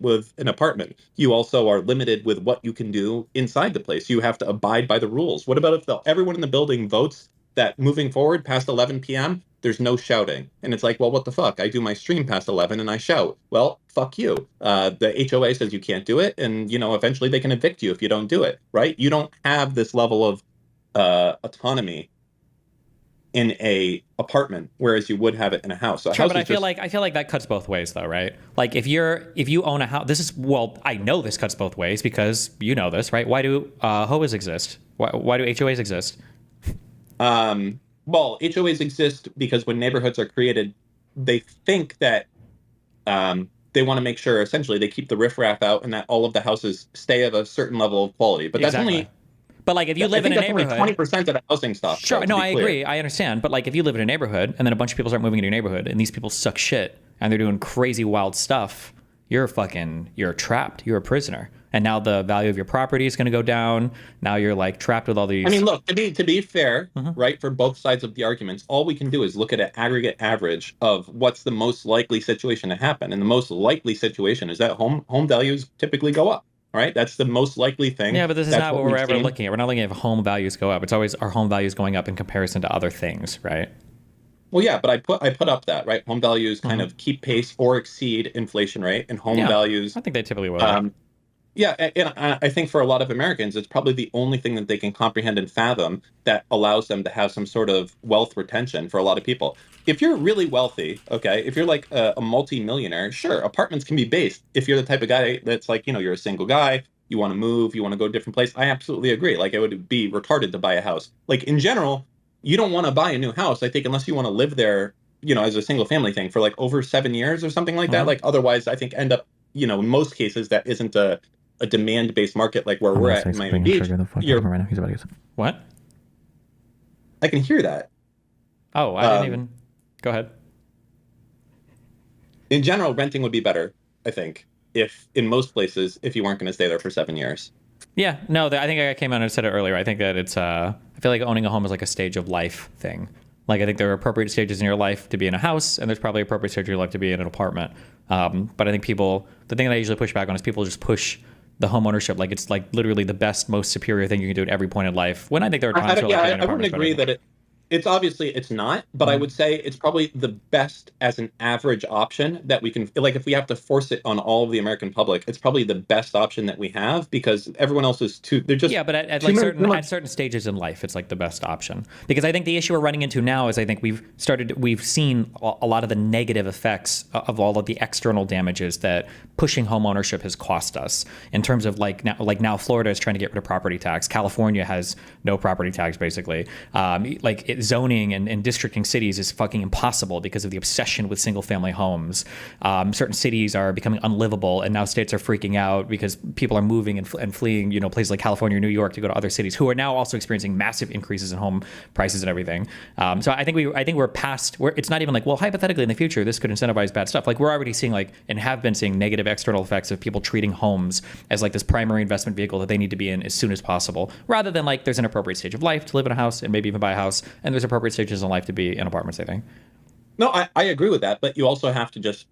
with an apartment. You also are limited with what you can do inside the place. You have to abide by the rules. What about if everyone in the building votes that moving forward past 11 p.m., there's no shouting? And it's like, well, what the fuck? I do my stream past 11 and I shout. Well, fuck you. The HOA says you can't do it. And, eventually they can evict you if you don't do it, right? You don't have this level of autonomy in a apartment, whereas you would have it in a house. So Sure, but I feel like that cuts both ways, though, right? Like if you own a house, I know this cuts both ways because you know this, right? Why do HOAs exist? Why do HOAs exist? Well, HOAs exist because when neighborhoods are created, they think that they want to make sure, essentially, they keep the riffraff out and that all of the houses stay of a certain level of quality. But that's only... But like if you live in a neighborhood... 20% of the housing stock. Sure, no, I agree. I understand. But like if you live in a neighborhood and then a bunch of people start moving into your neighborhood and these people suck shit and they're doing crazy wild stuff, you're trapped. You're a prisoner. And now the value of your property is going to go down. Now you're like trapped with all these... I mean, look, to be fair, right, for both sides of the arguments, all we can do is look at an aggregate average of what's the most likely situation to happen. And the most likely situation is that home values typically go up, All right, that's the most likely thing. Yeah, but this is That's not what we're we've ever seen. looking at. We're not looking at if home values go up. It's always our home values going up in comparison to other things, right? Well, yeah, but I put up that, right? Home values kind of keep pace or exceed inflation rate, and home Yeah, values. I think they typically will. Yeah, and I think for a lot of Americans, it's probably the only thing that they can comprehend and fathom that allows them to have some sort of wealth retention for a lot of people. If you're really wealthy, okay, if you're like a multi-millionaire, sure, apartments can be based. If you're the type of guy that's like, you're a single guy, you want to move, you want to go to a different place, I absolutely agree. Like, it would be retarded to buy a house. Like, in general, you don't want to buy a new house, I think, unless you want to live there, as a single family thing for like over 7 years or something like that. Like, otherwise, I think end up, in most cases, that isn't a demand-based market like where we're at in Miami Beach. What? I can hear that. Oh, I didn't even. Go ahead. In general, renting would be better, I think, if in most places, if you weren't going to stay there for 7 years. Yeah, no, I think I came out and said it earlier. I think that it's, I feel like owning a home is like a stage of life thing. Like, I think there are appropriate stages in your life to be in a house, and there's probably appropriate stages in your life to be in an apartment. But I think the thing that I usually push back on is people just push the home ownership like it's like literally the best, most superior thing you can do at every point in life. When I think there are times where I wouldn't agree that it's obviously it's not, but I would say it's probably the best as an average option that we can, like, if we have to force it on all of the American public, it's probably the best option that we have because everyone else is they're just. Yeah, but at like certain stages in life, it's like the best option. Because I think the issue we're running into now is I think we've seen a lot of the negative effects of all of the external damages that pushing home ownership has cost us in terms of like now Florida is trying to get rid of property tax. California has no property tax basically. Zoning and districting cities is fucking impossible because of the obsession with single family homes. Certain cities are becoming unlivable, and now states are freaking out because people are moving and fleeing, places like California or New York to go to other cities who are now also experiencing massive increases in home prices and everything. So I think we're past where it's not even like, well, hypothetically in the future this could incentivize bad stuff. Like, we're already seeing and have been seeing negative external effects of people treating homes as like this primary investment vehicle that they need to be in as soon as possible, rather than like there's an appropriate stage of life to live in a house and maybe even buy a house, and there's appropriate stages in life to be in apartments, I think. No, I agree with that, but you also have to just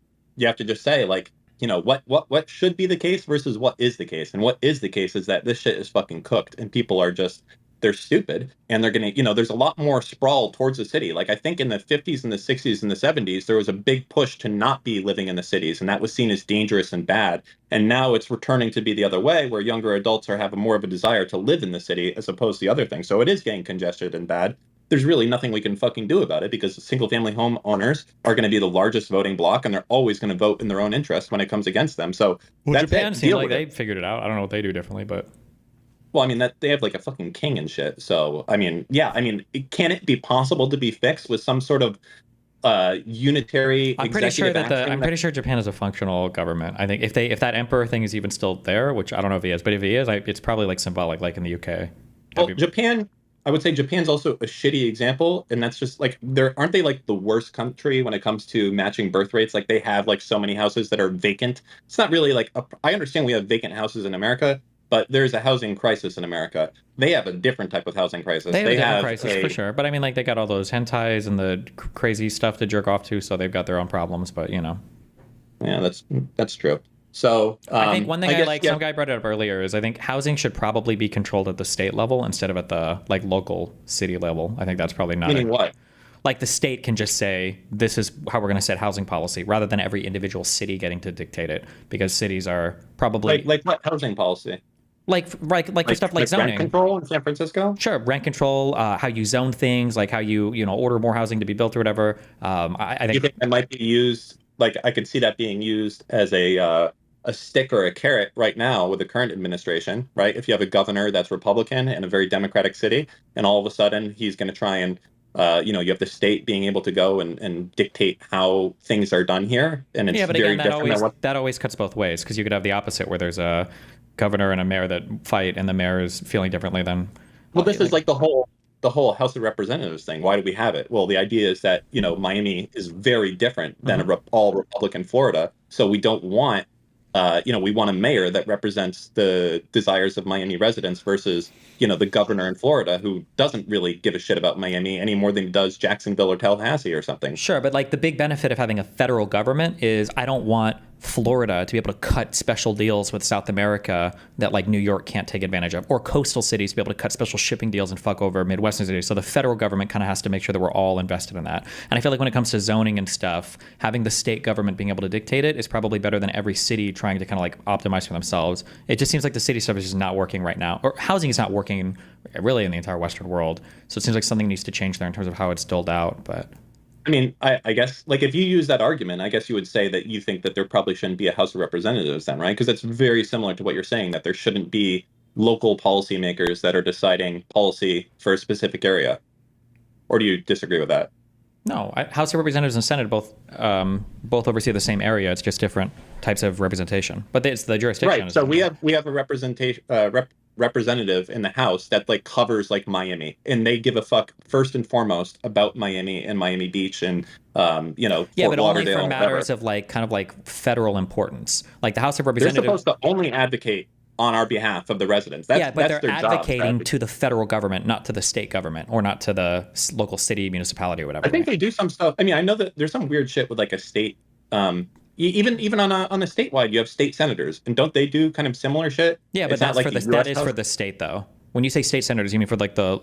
say, like, what should be the case versus what is the case. And what is the case is that this shit is fucking cooked and people are just, they're stupid, and they're gonna, there's a lot more sprawl towards the city. Like, I think in the 50s and the 60s and the 70s, there was a big push to not be living in the cities, and that was seen as dangerous and bad. And now it's returning to be the other way, where younger adults are having more of a desire to live in the city as opposed to the other things. So it is getting congested and bad. There's really nothing we can fucking do about it because single family home owners are going to be the largest voting bloc, and they're always going to vote in their own interest when it comes against them. So that's Japan seems like they figured it out. I don't know what they do differently, but well, I mean, that they have like a fucking king and shit. So I mean, yeah, I mean, can it be possible to be fixed with some sort of unitary? I'm pretty sure I'm pretty sure Japan is a functional government. I think if that emperor thing is even still there, which I don't know if he is, but if he is, it's probably like symbolic, like in the UK. Well, Japan. I would say Japan's also a shitty example, and that's just like aren't they like the worst country when it comes to matching birth rates? Like, they have like so many houses that are vacant. It's not really like I understand we have vacant houses in America, but there's a housing crisis in America. They have a different type of housing crisis. They have a different crisis for sure, but I mean, like, they got all those hentais and the crazy stuff to jerk off to, so they've got their own problems. But yeah, that's true. So I think one thing some guy brought it up earlier is I think housing should probably be controlled at the state level instead of at the like local city level. I think that's probably not. Meaning what? Like, the state can just say this is how we're going to set housing policy, rather than every individual city getting to dictate it, because cities are probably like what housing policy? Like for stuff like zoning. Rent control in San Francisco? Sure, rent control, how you zone things, like how you order more housing to be built or whatever. I think it might be used. Like, I could see that being used as a stick or a carrot right now with the current administration, right? If you have a governor that's Republican in a very Democratic city, and all of a sudden he's going to try and, you have the state being able to go and dictate how things are done here. And it's but very again, that always cuts both ways, because you could have the opposite where there's a governor and a mayor that fight, and the mayor is feeling differently than. Well, this is like the whole House of Representatives thing. Why do we have it? Well, the idea is that, Miami is very different than all Republican Florida. So we don't want, we want a mayor that represents the desires of Miami residents versus, the governor in Florida who doesn't really give a shit about Miami any more than he does Jacksonville or Tallahassee or something. Sure, but like the big benefit of having a federal government is I don't want Florida to be able to cut special deals with South America that like New York can't take advantage of, or coastal cities to be able to cut special shipping deals and fuck over Midwestern cities. So the federal government kind of has to make sure that we're all invested in that. And I feel like when it comes to zoning and stuff, having the state government being able to dictate it is probably better than every city trying to kind of like optimize for themselves. It just seems like the city stuff is just not working right now, or housing is not working really in the entire Western world. So it seems like something needs to change there in terms of how it's doled out. But I mean, I guess, like, if you use that argument, I guess you would say that you think that there probably shouldn't be a House of Representatives then, right? Because that's very similar to what you're saying, that there shouldn't be local policymakers that are deciding policy for a specific area. Or do you disagree with that? no, House of Representatives and Senate both oversee the same area. It's just different types of representation, but it's the jurisdiction. Right. So we have a representative in the House that like covers like Miami, and they give a fuck first and foremost about Miami and Miami Beach and yeah, Fort but Lauderdale, only for matters whatever. of like kind of like federal importance. Like the House of They're Representatives, supposed to only advocate on our behalf of the residents. That's, yeah, but that's they're their job, advocating right? to the federal government, not to the state government or not to the local city, municipality, or whatever. I think they do some stuff. I mean, I know that there's some weird shit with like a state. Even on a statewide, you have state senators, and don't they do kind of similar shit? Yeah, but It's not that's like for the the that US is House? for the state though. When you say state senators, you mean for like the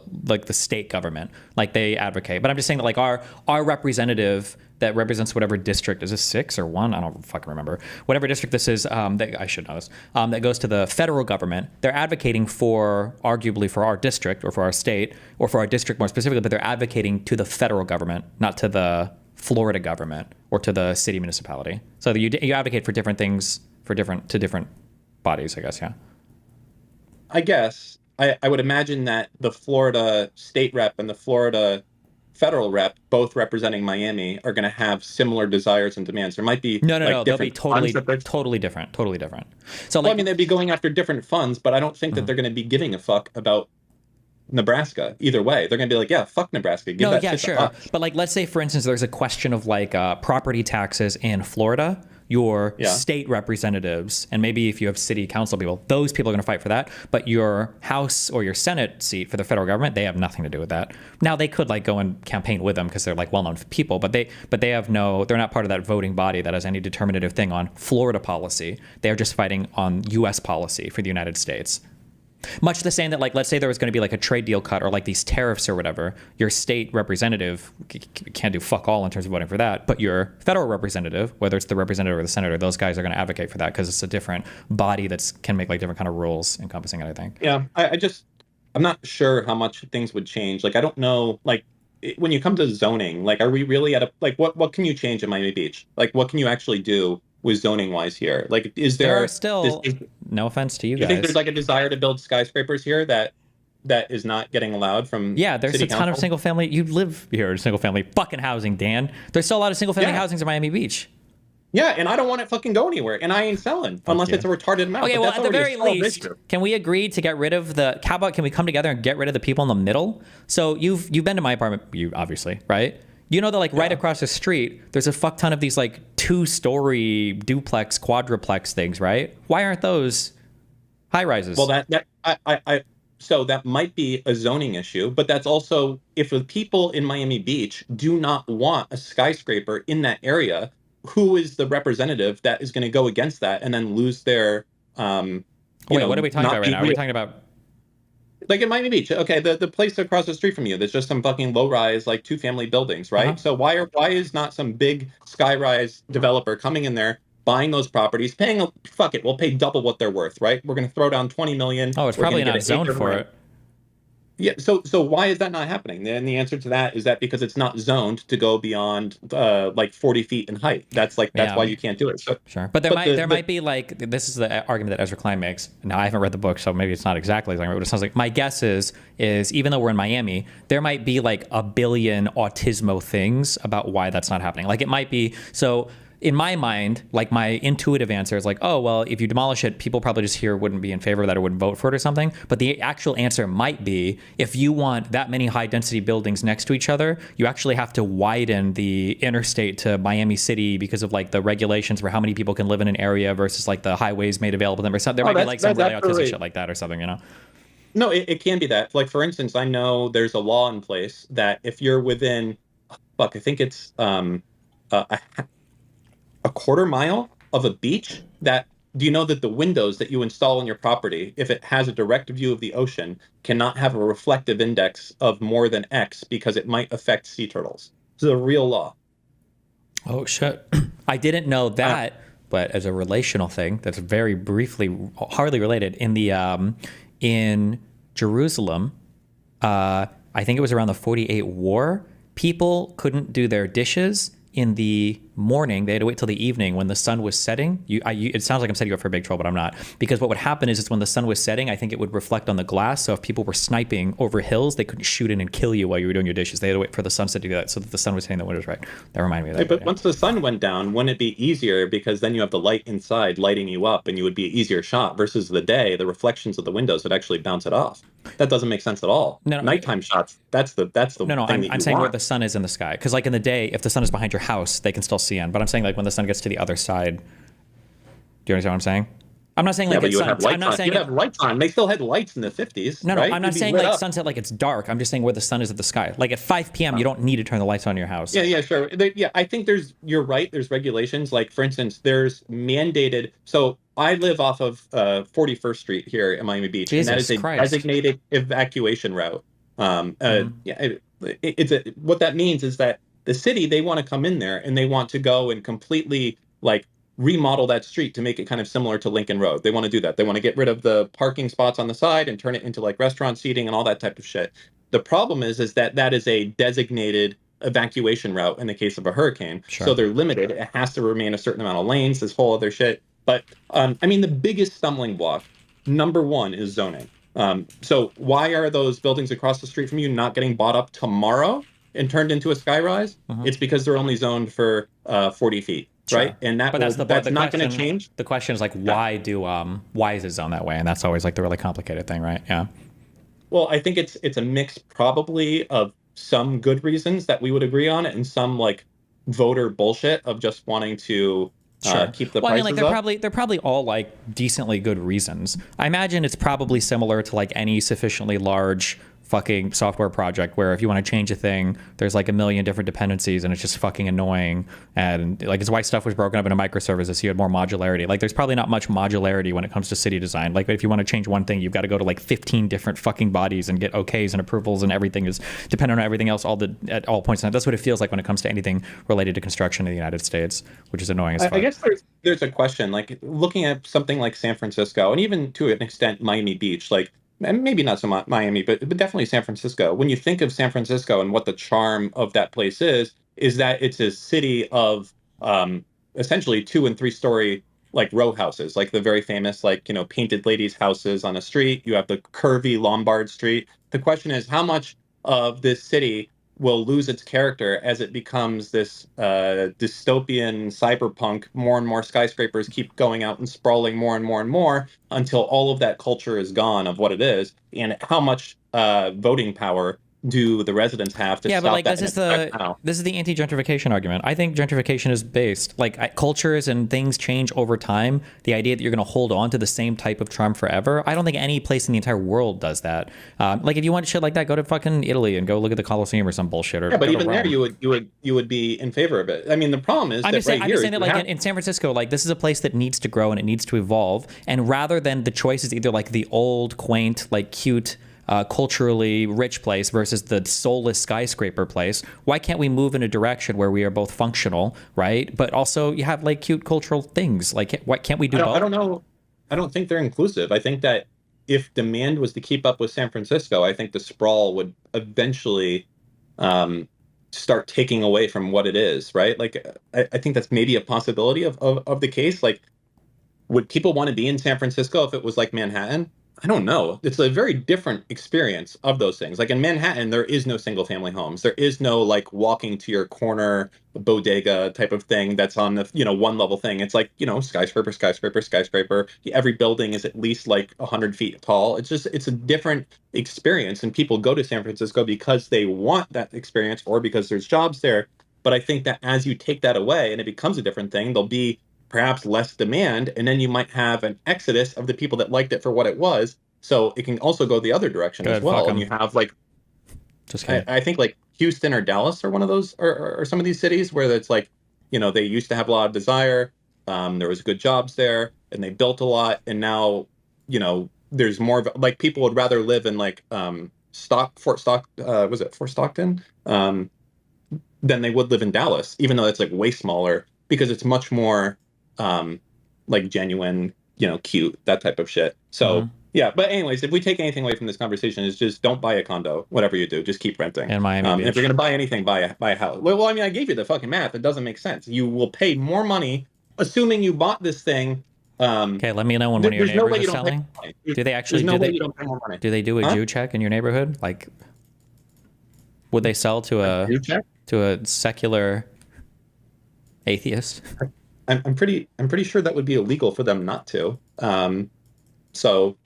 state government, like they advocate. But I'm just saying that like our representative that represents whatever district, is this 6 or 1? I don't fucking remember. Whatever district this is, that I should know this. That goes to the federal government. They're advocating for arguably for our district or for our state or for our district more specifically, but they're advocating to the federal government, not to the Florida government or to the city municipality. So you advocate for different things for different bodies, I guess. Yeah. I guess I would imagine that the Florida state rep and the Florida federal rep, both representing Miami, are going to have similar desires and demands. There might be No. They'll be different funds that they're- totally different. So Well, like, I mean, they'd be going after different funds, but I don't think that they're going to be giving a fuck about Nebraska either way. They're going to be like, yeah, fuck Nebraska. Give no, that yeah, shit sure. to us. But like, let's say for instance, there's a question of like property taxes in Florida. Your state representatives, and maybe if you have city council people, those people are going to fight for that. But your House or your Senate seat for the federal government, they have nothing to do with that. Now they could like go and campaign with them because they're like well-known people, but they have no, they're not part of that voting body that has any determinative thing on Florida policy. They are just fighting on U.S. policy for the United States. Much the same that, like, let's say there was going to be like a trade deal cut or like these tariffs or whatever. Your state representative can't do fuck all in terms of voting for that, but your federal representative, whether it's the representative or the senator, those guys are going to advocate for that because it's a different body that can make like different kind of rules encompassing it, I think. Yeah, I'm not sure how much things would change. Like, I don't know, like, when you come to zoning, like, are we really at a, like, what can you change in Miami Beach? Like, what can you actually do with zoning wise here? Like, is there are still, no offense to you guys. You think there's like a desire to build skyscrapers here that is not getting allowed from there's city a ton council? of single family. You live here in single family fucking housing, Dan. There's still a lot of single family housings in Miami Beach. Yeah, and I don't want it fucking go anywhere, and I ain't selling unless it's a retarded amount. Okay, But well, that's at the already very a solved least, issue. can we agree to get rid of the? How about can we come together and get rid of the people in the middle? So you've been to my apartment, you obviously, right? You know that like right across the street, there's a fuck ton of these like 2-story duplex, quadruplex things, right? Why aren't those high rises? Well, so that might be a zoning issue, but that's also if the people in Miami Beach do not want a skyscraper in that area, who is the representative that is going to go against that and then lose their Wait, what are we talking about right now? Are we talking about like in Miami Beach? Okay, the place across the street from you, there's just some fucking low-rise like 2-family buildings, right? So why is not some big skyrise developer coming in there, buying those properties, paying fuck it, we'll pay double what they're worth, right? We're going to throw down 20 million. Oh, it's We're probably gonna not get an zoned acre for land. it. Yeah, so why is that not happening? And the answer to that is that because it's not zoned to go beyond like 40 feet in height. That's why you can't do it. So, Sure, but there might be like, this is the argument that Ezra Klein makes. Now I haven't read the book, so maybe it's not exactly like what it sounds like. My guess is even though we're in Miami, there might be like a billion autismo things about why that's not happening. Like it might be so. In my mind, like my intuitive answer is like, oh, well, if you demolish it, people probably just here wouldn't be in favor of that or wouldn't vote for it or something. But the actual answer might be if you want that many high density buildings next to each other, you actually have to widen the interstate to Miami City because of like the regulations for how many people can live in an area versus like the highways made available to them or something. There might be like some really autistic shit like that or something, you know? No, it can be that. Like, for instance, I know there's a law in place that if you're within, I think it's a quarter mile of a beach, do you know that the windows that you install in your property, if it has a direct view of the ocean, cannot have a reflective index of more than X because it might affect sea turtles? It's a real law. Oh shit! I didn't know that, but as a relational thing, that's very briefly, hardly related. In Jerusalem, I think it was around the 48 war. People couldn't do their dishes in the morning. They had to wait till the evening when the sun was setting. It sounds like I'm setting you up for a big troll, but I'm not. Because what would happen is when the sun was setting, I think it would reflect on the glass. So if people were sniping over hills, they couldn't shoot in and kill you while you were doing your dishes. They had to wait for the sunset to do that so that the sun was hitting the windows right. That reminded me of that. But once the sun went down, wouldn't it be easier because then you have the light inside lighting you up and you would be an easier shot versus the day, the reflections of the windows would actually bounce it off. That doesn't make sense at all. No, nighttime shots, that's the No, I'm saying where the sun is in the sky. Because like in the day, if the sun is behind your house, they can still see in. But I'm saying like when the sun gets to the other side. Do you understand what I'm saying? I'm not saying like it's sun. I'm not saying you have lights on. They still had lights in the 50s. No, right? I'm not saying like sunset like it's dark. I'm just saying where the sun is at the sky. Like at 5 p.m. you don't need to turn the lights on in your house. Yeah, sure. I think you're right. There's regulations. Like for instance, there's mandated. So I live off of 41st Street here in Miami Beach, and that is a designated evacuation route. What that means is that the city, they want to come in there and they want to go and completely like remodel that street to make it kind of similar to Lincoln Road. They want to do that. They want to get rid of the parking spots on the side and turn it into like restaurant seating and all that type of shit. The problem is that is a designated evacuation route in the case of a hurricane. Sure. So they're limited. It has to remain a certain amount of lanes, this whole other shit. But I mean, the biggest stumbling block, number one, is zoning. So why are those buildings across the street from you not getting bought up tomorrow and turned into a skyrise? It's because they're only zoned for 40 feet. Sure. Right, and that's not going to change. The question is like, why is it zoned that way? And that's always like the really complicated thing, right? Yeah. Well, I think it's a mix probably of some good reasons that we would agree on, and some like voter bullshit of just wanting to keep the prices up. They're probably all like decently good reasons. I imagine it's probably similar to like any sufficiently large fucking software project where if you want to change a thing, there's like a million different dependencies and it's just fucking annoying. And like it's why stuff was broken up into microservices so you had more modularity. Like there's probably not much modularity when it comes to city design. Like if you want to change one thing, you've got to go to like 15 different fucking bodies and get okays and approvals, and everything is dependent on everything else at all points in time. That's what it feels like when it comes to anything related to construction in the United States, which is annoying as fuck. I guess there's a question, like looking at something like San Francisco and even to an extent Miami Beach, like and maybe not so much Miami, but definitely San Francisco. When you think of San Francisco and what the charm of that place is that it's a city of essentially 2- and 3-story like row houses, like the very famous painted ladies' houses on a street. You have the curvy Lombard Street. The question is, how much of this city will lose its character as it becomes this dystopian cyberpunk? More and more skyscrapers keep going out and sprawling more and more and more until all of that culture is gone of what it is. And how much voting power do the residents have to stop but like that? this is the anti-gentrification argument. I think gentrification is based like cultures and things change over time. The idea that you're going to hold on to the same type of charm forever, I don't think any place in the entire world does that. Like if you want shit like that, go to fucking Italy and go look at the Colosseum or some bullshit. Or but even there, you would be in favor of it. I mean, the problem is I'm just saying that like in San Francisco, like this is a place that needs to grow and it needs to evolve. And rather than the choice is either like the old, quaint, like cute, culturally rich place versus the soulless skyscraper place, why can't we move in a direction where we are both functional, right? But also you have like cute cultural things. Like, why can't we do both? I don't know. I don't think they're inclusive. I think that if demand was to keep up with San Francisco, I think the sprawl would eventually start taking away from what it is, right? Like, I think that's maybe a possibility of the case. Like, would people want to be in San Francisco if it was like Manhattan? I don't know. It's a very different experience of those things. Like in Manhattan, there is no single family homes. There is no like walking to your corner bodega type of thing that's on the, one level thing. It's like, skyscraper, skyscraper, skyscraper. Every building is at least like 100 feet tall. It's a different experience. And people go to San Francisco because they want that experience or because there's jobs there. But I think that as you take that away and it becomes a different thing, there'll be perhaps less demand, and then you might have an exodus of the people that liked it for what it was. So it can also go the other direction as well. And you have like, I think like Houston or Dallas are one of those, or some of these cities where it's like, they used to have a lot of desire. There was good jobs there, and they built a lot. And now, there's more of like people would rather live in like Fort Stockton, than they would live in Dallas, even though it's like way smaller because it's much more like genuine, cute, that type of shit. So. Yeah, but anyways, if we take anything away from this conversation, is just don't buy a condo. Whatever you do, just keep renting. In Miami Beach. If you're gonna buy anything, buy a house. Well, I mean, I gave you the fucking math. It doesn't make sense. You will pay more money, assuming you bought this thing. Okay, let me know when one of your neighbors is selling. Do they actually? There's no way you don't pay more money. Do they do a Jew check in your neighborhood? Like, would they sell to a secular atheist? I'm pretty sure that would be illegal for them not to. So.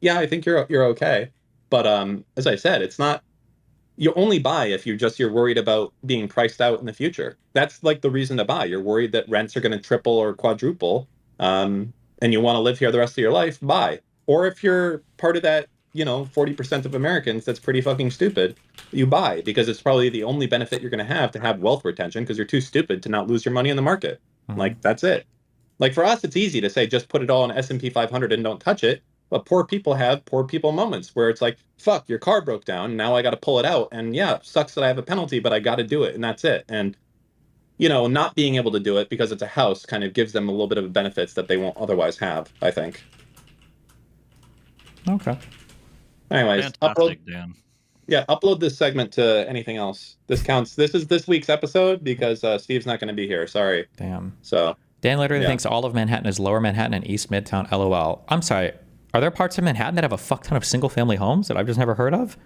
Yeah, I think you're okay, but as I said, it's not. You only buy if you're worried about being priced out in the future. That's like the reason to buy. You're worried that rents are going to triple or quadruple, and you want to live here the rest of your life. Buy. Or if you're part of that, 40% of Americans that's pretty fucking stupid, you buy because it's probably the only benefit you're going to have wealth retention because you're too stupid to not lose your money in the market. Like that's it. Like for us, it's easy to say just put it all in S&P 500 and don't touch it. But poor people have poor people moments where it's like, fuck, your car broke down. Now I got to pull it out. And yeah, it sucks that I have a penalty, but I got to do it. And that's it. And, not being able to do it because it's a house kind of gives them a little bit of benefits that they won't otherwise have, I think. Okay. Anyways, fantastic, Dan. Yeah, upload this segment to anything else. This counts. This is this week's episode because Steve's not going to be here. Sorry. Damn. So. Dan literally thinks all of Manhattan is Lower Manhattan and East Midtown. LOL. I'm sorry. Are there parts of Manhattan that have a fuck ton of single-family homes that I've just never heard of?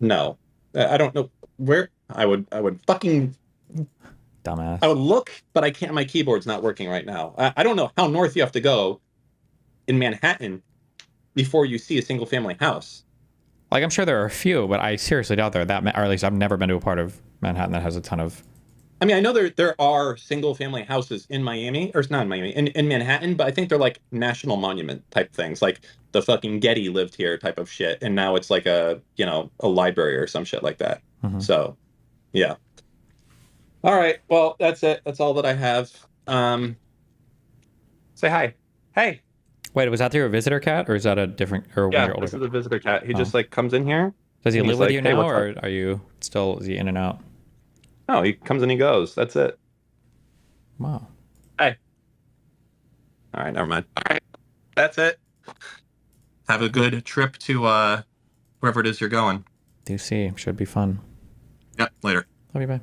No, I don't know where. I would fucking dumbass. I would look, but I can't. My keyboard's not working right now. I don't know how north you have to go in Manhattan before you see a single-family house. Like I'm sure there are a few, but I seriously doubt there are that many. Or at least I've never been to a part of Manhattan that has a ton of. I mean, I know there are single-family houses in Miami, or not in Miami, in Manhattan, but I think they're like national monument type things, like the fucking Getty lived here type of shit, and now it's like a library or some shit like that. So, yeah. All right, well, that's it. That's all that I have. Say hi. Hey. Wait, was that your visitor cat, or is that a different? Or yeah, this is a visitor cat. He just like comes in here. Does he live with you hey, now, or are you still? Is he in and out? No, he comes and he goes. That's it. Wow. Hey. All right, never mind. All right, that's it. Have a good trip to wherever it is you're going. DC should be fun. Yep, later. Love you, bye.